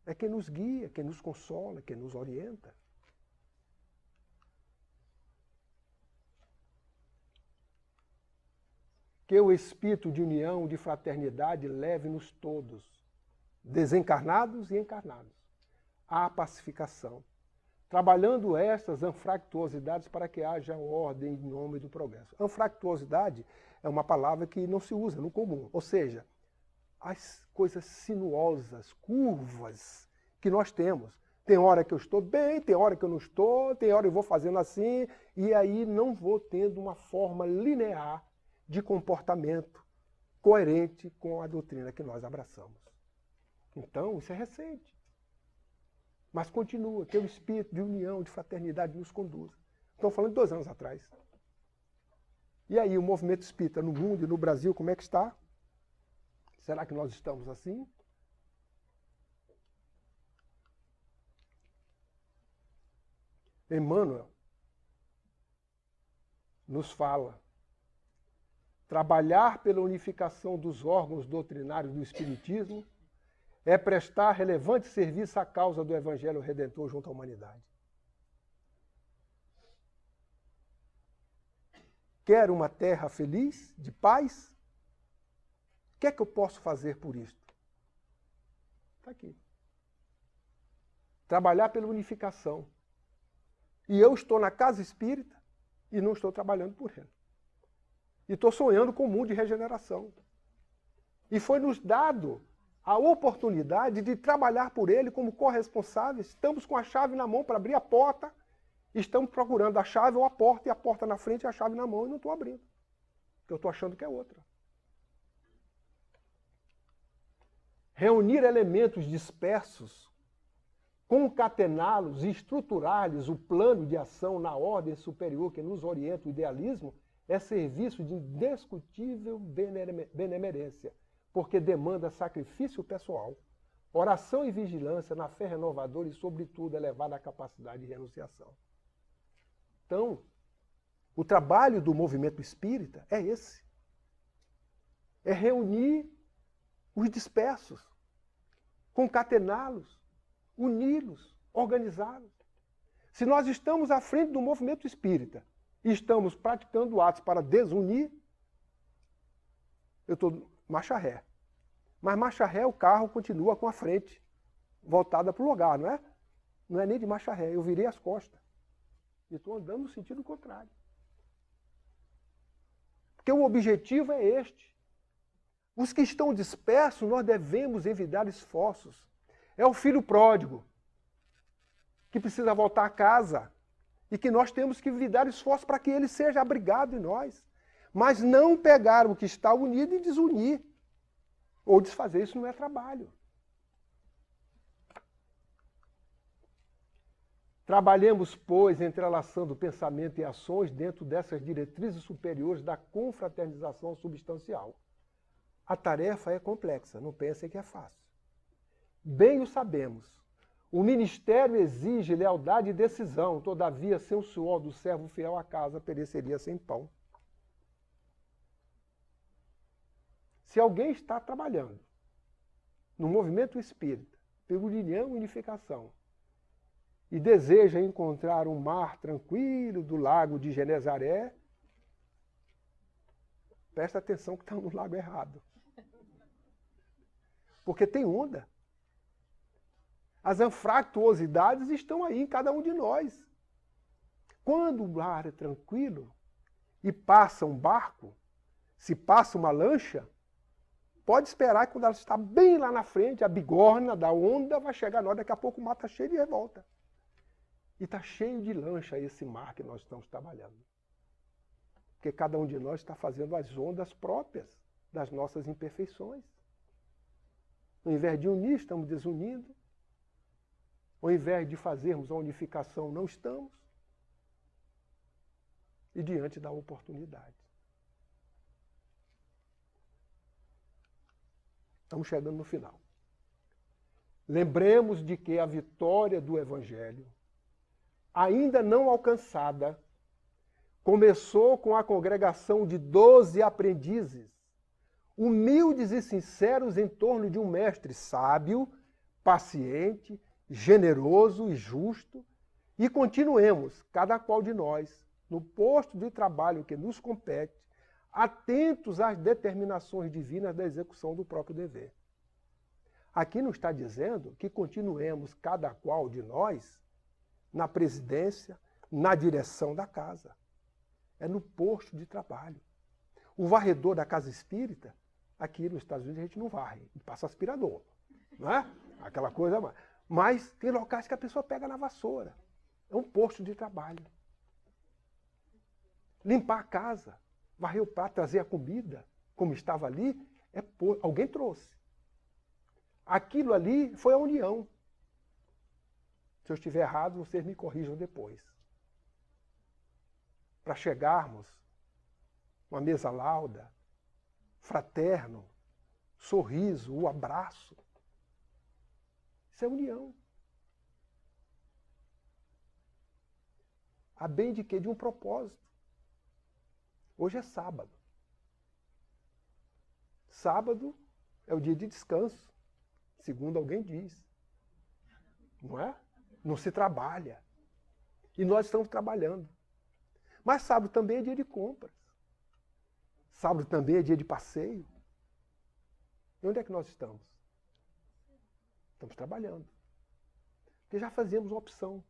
É quem nos guia, quem nos consola, quem nos orienta. Que o espírito de união, de fraternidade, leve-nos todos, desencarnados e encarnados, à pacificação, trabalhando estas anfractuosidades para que haja ordem em nome do progresso. Anfractuosidade é uma palavra que não se usa no comum, ou seja, as coisas sinuosas, curvas que nós temos. Tem hora que eu estou bem, tem hora que eu não estou, tem hora que eu vou fazendo assim, e aí não vou tendo uma forma linear de comportamento coerente com a doutrina que nós abraçamos. Então, isso é recente. Mas continua, que o espírito de união, de fraternidade nos conduza. Estamos falando de 2 anos atrás. E aí, o movimento espírita no mundo e no Brasil, como é que está? Será que nós estamos assim? Emmanuel nos fala: trabalhar pela unificação dos órgãos doutrinários do Espiritismo é prestar relevante serviço à causa do Evangelho Redentor junto à humanidade. Quer uma terra feliz, de paz? O que é que eu posso fazer por isto? Está aqui. Trabalhar pela unificação. E eu estou na casa espírita e não estou trabalhando por ela. E estou sonhando com um mundo de regeneração. E foi nos dado a oportunidade de trabalhar por ele como corresponsáveis. Estamos com a chave na mão para abrir a porta, estamos procurando a chave ou a porta, e a porta na frente e a chave na mão, e não estou abrindo. Porque eu estou achando que é outra. Reunir elementos dispersos, concatená-los e estruturar-lhes o plano de ação na ordem superior que nos orienta o idealismo, é serviço de indiscutível benemerência, porque demanda sacrifício pessoal, oração e vigilância na fé renovadora e, sobretudo, elevada capacidade de renunciação. Então, o trabalho do movimento espírita é esse. É reunir os dispersos, concatená-los, uni-los, organizá-los. Se nós estamos à frente do movimento espírita e estamos praticando atos para desunir, eu estou marcha ré. Mas marcha ré, o carro continua com a frente voltada para o lugar, não é? Não é nem de marcha ré, eu virei as costas. E estou andando no sentido contrário. Porque o objetivo é este. Os que estão dispersos, nós devemos envidar esforços. É o filho pródigo, que precisa voltar a casa, e que nós temos que envidar esforços para que ele seja abrigado em nós. Mas não pegar o que está unido e desunir. Ou desfazer, isso não é trabalho. Trabalhemos, pois, entrelaçando pensamento e ações dentro dessas diretrizes superiores da confraternização substancial. A tarefa é complexa, não pensem que é fácil. Bem o sabemos. O ministério exige lealdade e decisão, todavia, sem o suor do servo fiel a casa, pereceria sem pão. Se alguém está trabalhando no movimento espírita, pela união e unificação, e deseja encontrar um mar tranquilo do lago de Genezaré, presta atenção que está no lago errado. Porque tem onda. As anfractuosidades estão aí em cada um de nós. Quando o mar é tranquilo e passa um barco, se passa uma lancha, pode esperar que quando ela está bem lá na frente, a bigorna da onda vai chegar na hora, daqui a pouco o mar está cheio de revolta. E está cheio de lancha esse mar que nós estamos trabalhando. Porque cada um de nós está fazendo as ondas próprias das nossas imperfeições. Ao invés de unir, estamos desunindo. Ao invés de fazermos a unificação, não estamos. E diante da oportunidade. Estamos chegando no final. Lembremos de que a vitória do Evangelho, ainda não alcançada, começou com a congregação de 12 aprendizes, humildes e sinceros em torno de um mestre sábio, paciente, generoso e justo, e continuemos, cada qual de nós, no posto de trabalho que nos compete, atentos às determinações divinas da execução do próprio dever. Aqui não está dizendo que continuemos, cada qual de nós, na presidência, na direção da casa. É no posto de trabalho. O varredor da casa espírita, aqui nos Estados Unidos a gente não varre, passa aspirador. Não é? Aquela coisa mais. Mas tem locais que a pessoa pega na vassoura. É um posto de trabalho. Limpar a casa, varrer o prato, trazer a comida, como estava ali, alguém trouxe. Aquilo ali foi a união. Se eu estiver errado, vocês me corrijam depois. Para chegarmos uma mesa lauda, fraterno, sorriso, o abraço. Isso é união. A bem de quê? De um propósito. Hoje é sábado. Sábado é o dia de descanso, segundo alguém diz. Não é? Não se trabalha. E nós estamos trabalhando. Mas sábado também é dia de compras. Sábado também é dia de passeio. E onde é que nós estamos? Estamos trabalhando. Porque já fazemos uma opção.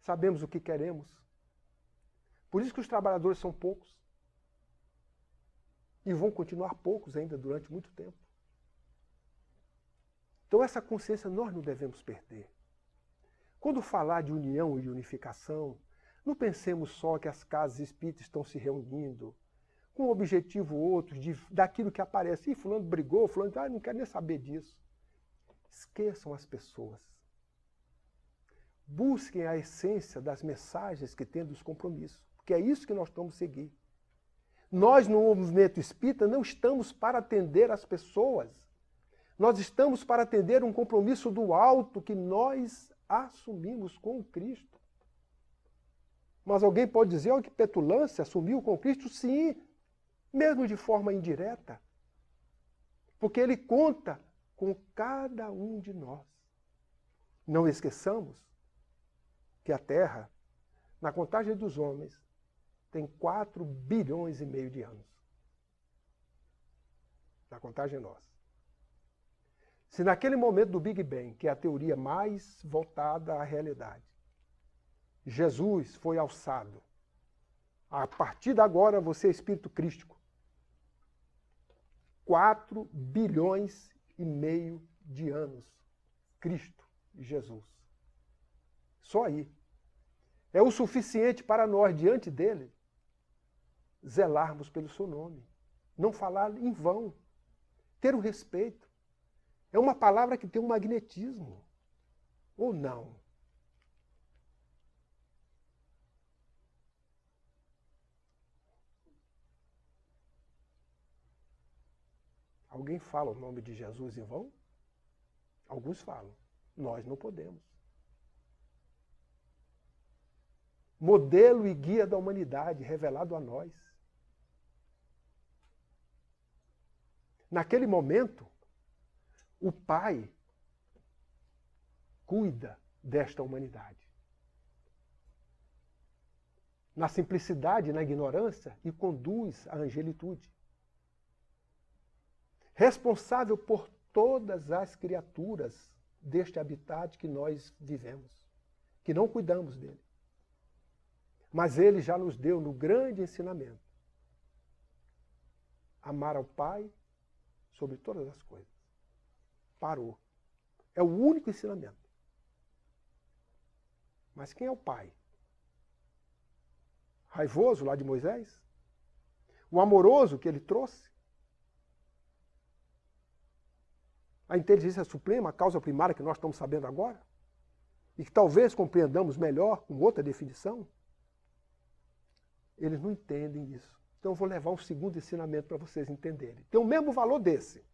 Sabemos o que queremos. Por isso que os trabalhadores são poucos. E vão continuar poucos ainda durante muito tempo. Então essa consciência nós não devemos perder. Quando falar de união e de unificação, não pensemos só que as casas espíritas estão se reunindo com um objetivo ou outro daquilo que aparece. Ih, fulano brigou, fulano não quero nem saber disso. Esqueçam as pessoas. Busquem a essência das mensagens que tem dos compromissos, porque é isso que nós estamos seguindo. Nós, no movimento espírita, não estamos para atender as pessoas. Nós estamos para atender um compromisso do alto que nós assumimos com o Cristo. Mas alguém pode dizer, olha que petulância, assumiu com o Cristo? Sim, mesmo de forma indireta. Porque ele conta com cada um de nós. Não esqueçamos que a Terra, na contagem dos homens, tem 4,5 bilhões de anos. A contagem é nossa. Se naquele momento do Big Bang, que é a teoria mais voltada à realidade, Jesus foi alçado, a partir de agora você é espírito crístico, 4 bilhões e meio de anos, Cristo, Jesus. Só aí. É o suficiente para nós, diante dele, zelarmos pelo seu nome. Não falar em vão. Ter o respeito. É uma palavra que tem um magnetismo. Ou não? Alguém fala o nome de Jesus em vão? Alguns falam. Nós não podemos. Modelo e guia da humanidade revelado a nós. Naquele momento, o Pai cuida desta humanidade. Na simplicidade, na ignorância, e conduz à angelitude. Responsável por todas as criaturas deste habitat que nós vivemos, que não cuidamos dele. Mas ele já nos deu no grande ensinamento. Amar ao Pai sobre todas as coisas. Parou. É o único ensinamento. Mas quem é o Pai? Raivoso lá de Moisés? O amoroso que ele trouxe? A inteligência suprema, a causa primária que nós estamos sabendo agora? E que talvez compreendamos melhor com outra definição? Eles não entendem isso. Então eu vou levar um segundo ensinamento para vocês entenderem. Tem o mesmo valor desse.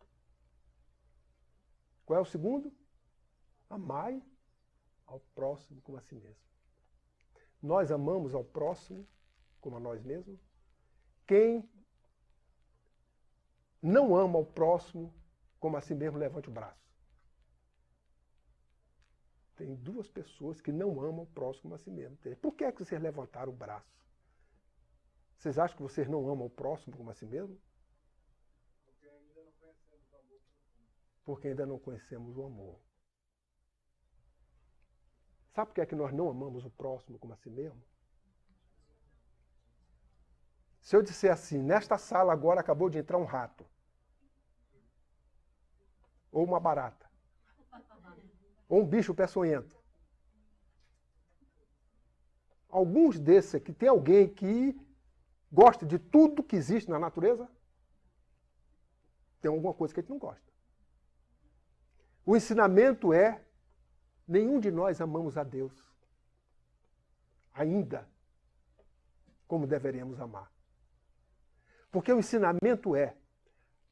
Qual é o segundo? Amai ao próximo como a si mesmo. Nós amamos ao próximo como a nós mesmos. Quem não ama ao próximo como a si mesmo, levante o braço. Tem 2 pessoas que não amam o próximo como a si mesmo. Por que vocês levantaram o braço? Vocês acham que vocês não amam o próximo como a si mesmo? Porque ainda não conhecemos o amor. Sabe por que é que nós não amamos o próximo como a si mesmo? Se eu disser assim, nesta sala agora acabou de entrar um rato, ou uma barata, ou um bicho peçonhento. Alguns desses aqui, tem alguém que gosta de tudo que existe na natureza? Tem alguma coisa que a gente não gosta. O ensinamento é, nenhum de nós amamos a Deus ainda como deveríamos amar. Porque o ensinamento é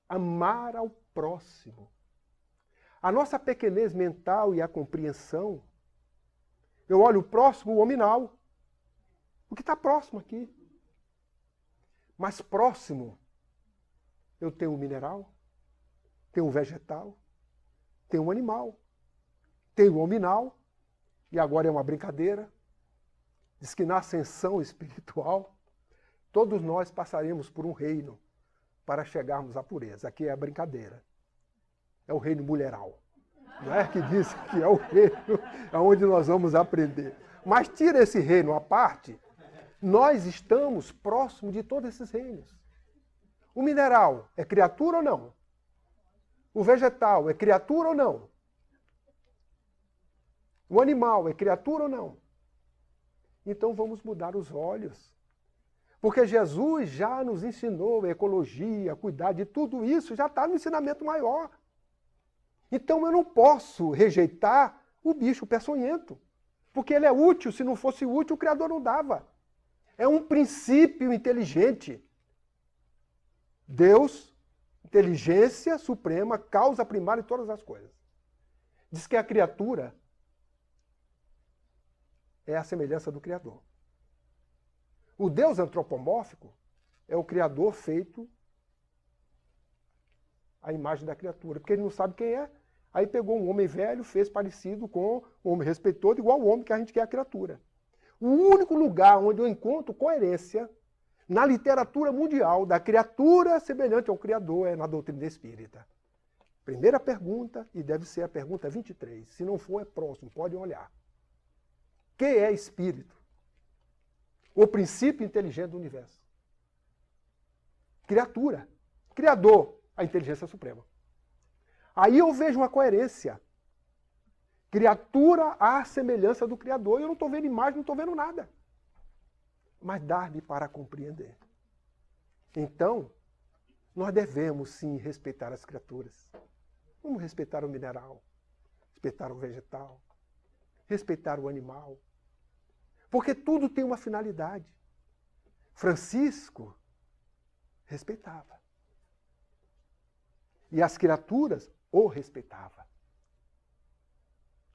amar ao próximo. A nossa pequenez mental e a compreensão, eu olho o próximo, o hominal, o que está próximo aqui. Mas próximo, eu tenho o mineral, tenho o vegetal, tenho o animal, tenho o hominal, e agora é uma brincadeira. Diz que na ascensão espiritual, todos nós passaremos por um reino para chegarmos à pureza. Aqui é a brincadeira. É o reino mulheral. Não é que diz que é o reino onde nós vamos aprender. Mas tira esse reino à parte, nós estamos próximos de todos esses reinos. O mineral é criatura ou não? O vegetal é criatura ou não? O animal é criatura ou não? Então vamos mudar os olhos. Porque Jesus já nos ensinou a ecologia, a cuidar de tudo isso, já está no ensinamento maior. Então eu não posso rejeitar o bicho peçonhento. Porque ele é útil, se não fosse útil o Criador não dava. É um princípio inteligente. Deus, inteligência suprema, causa primária de todas as coisas. Diz que a criatura é a semelhança do Criador. O Deus antropomórfico é o Criador feito à imagem da criatura, porque ele não sabe quem é. Aí pegou um homem velho, fez parecido com um homem respeitoso, igual ao homem que a gente quer a criatura. O único lugar onde eu encontro coerência na literatura mundial da criatura semelhante ao Criador é na doutrina espírita. Primeira pergunta, e deve ser a pergunta 23. Se não for, é próximo, podem olhar. Que é espírito? O princípio inteligente do universo. Criatura. Criador, a inteligência suprema. Aí eu vejo uma coerência. Criatura à semelhança do Criador. Eu não estou vendo imagem, não estou vendo nada. Mas dá-me para compreender. Então, nós devemos sim respeitar as criaturas. Vamos respeitar o mineral, respeitar o vegetal, respeitar o animal. Porque tudo tem uma finalidade. Francisco respeitava. E as criaturas o respeitavam.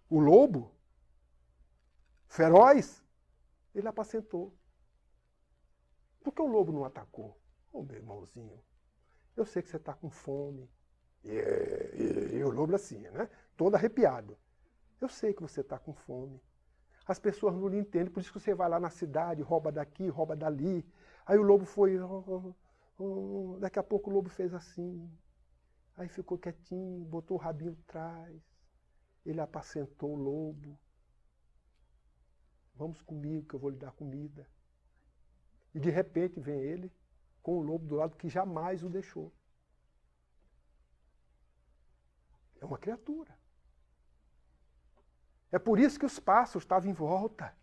O lobo, feroz, ele apacentou. Por que o lobo não atacou? Ô, meu irmãozinho, eu sei que você está com fome. E o lobo assim, né? Todo arrepiado. Eu sei que você está com fome. As pessoas não lhe entendem, por isso que você vai lá na cidade, rouba daqui, rouba dali. Aí o lobo foi... daqui a pouco o lobo fez assim. Aí ficou quietinho, botou o rabinho atrás. Ele apacentou o lobo. Vamos comigo que eu vou lhe dar comida. E de repente vem ele com o lobo do lado que jamais o deixou. É uma criatura. É por isso que os pássaros estavam em volta.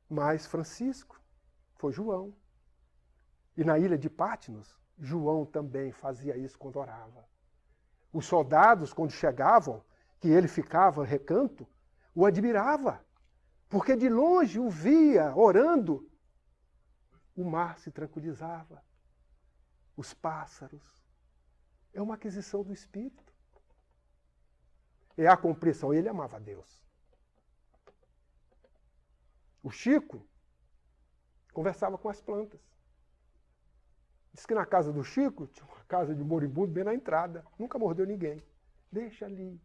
Mas Francisco foi João. E na ilha de Patmos, João também fazia isso quando orava. Os soldados, quando chegavam, que ele ficava recanto, o admirava. Porque de longe o via orando. O mar se tranquilizava. Os pássaros. É uma aquisição do Espírito. É a compreensão. Ele amava a Deus. O Chico conversava com as plantas. Diz que na casa do Chico tinha uma casa de moribundo bem na entrada. Nunca mordeu ninguém. Deixa ali.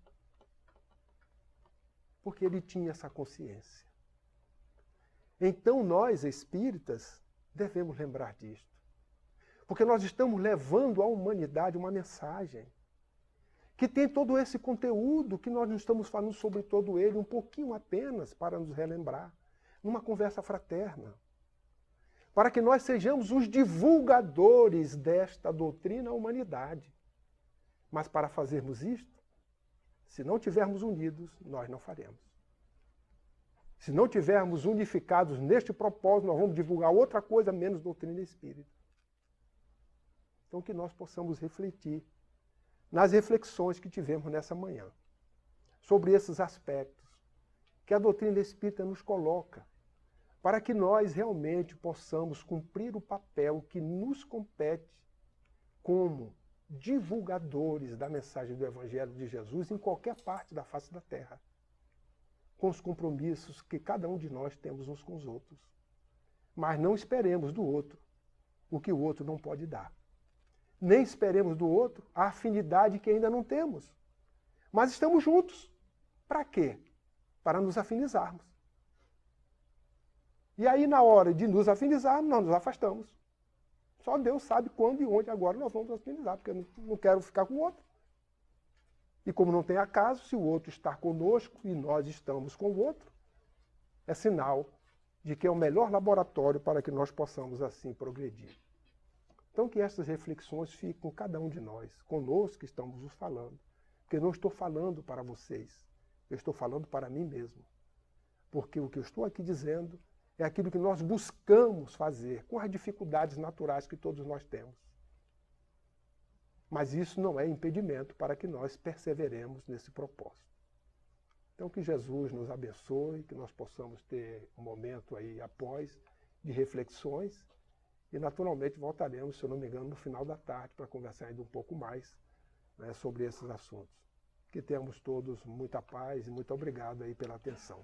Porque ele tinha essa consciência. Então nós, espíritas, devemos lembrar disto. Porque nós estamos levando à humanidade uma mensagem que tem todo esse conteúdo que nós não estamos falando sobre todo ele, um pouquinho apenas para nos relembrar, numa conversa fraterna. Para que nós sejamos os divulgadores desta doutrina à humanidade. Mas para fazermos isto, se não tivermos unidos, nós não faremos. Se não tivermos unificados neste propósito, nós vamos divulgar outra coisa menos doutrina espírita. Então que nós possamos refletir nas reflexões que tivemos nessa manhã, sobre esses aspectos que a doutrina espírita nos coloca, para que nós realmente possamos cumprir o papel que nos compete como divulgadores da mensagem do Evangelho de Jesus em qualquer parte da face da terra, com os compromissos que cada um de nós temos uns com os outros. Mas não esperemos do outro o que o outro não pode dar. Nem esperemos do outro a afinidade que ainda não temos. Mas estamos juntos. Para quê? Para nos afinizarmos. E aí, na hora de nos afinizarmos, nós nos afastamos. Só Deus sabe quando e onde agora nós vamos nos afinizar, porque eu não quero ficar com o outro. E como não tem acaso, se o outro está conosco e nós estamos com o outro, é sinal de que é o melhor laboratório para que nós possamos assim progredir. Então que essas reflexões fiquem com cada um de nós, conosco que estamos nos falando. Porque eu não estou falando para vocês, eu estou falando para mim mesmo. Porque o que eu estou aqui dizendo é aquilo que nós buscamos fazer, com as dificuldades naturais que todos nós temos. Mas isso não é impedimento para que nós perseveremos nesse propósito. Então que Jesus nos abençoe, que nós possamos ter um momento aí após de reflexões e naturalmente voltaremos, se eu não me engano, no final da tarde para conversar ainda um pouco mais, né, sobre esses assuntos. Que tenhamos todos muita paz e muito obrigado aí pela atenção.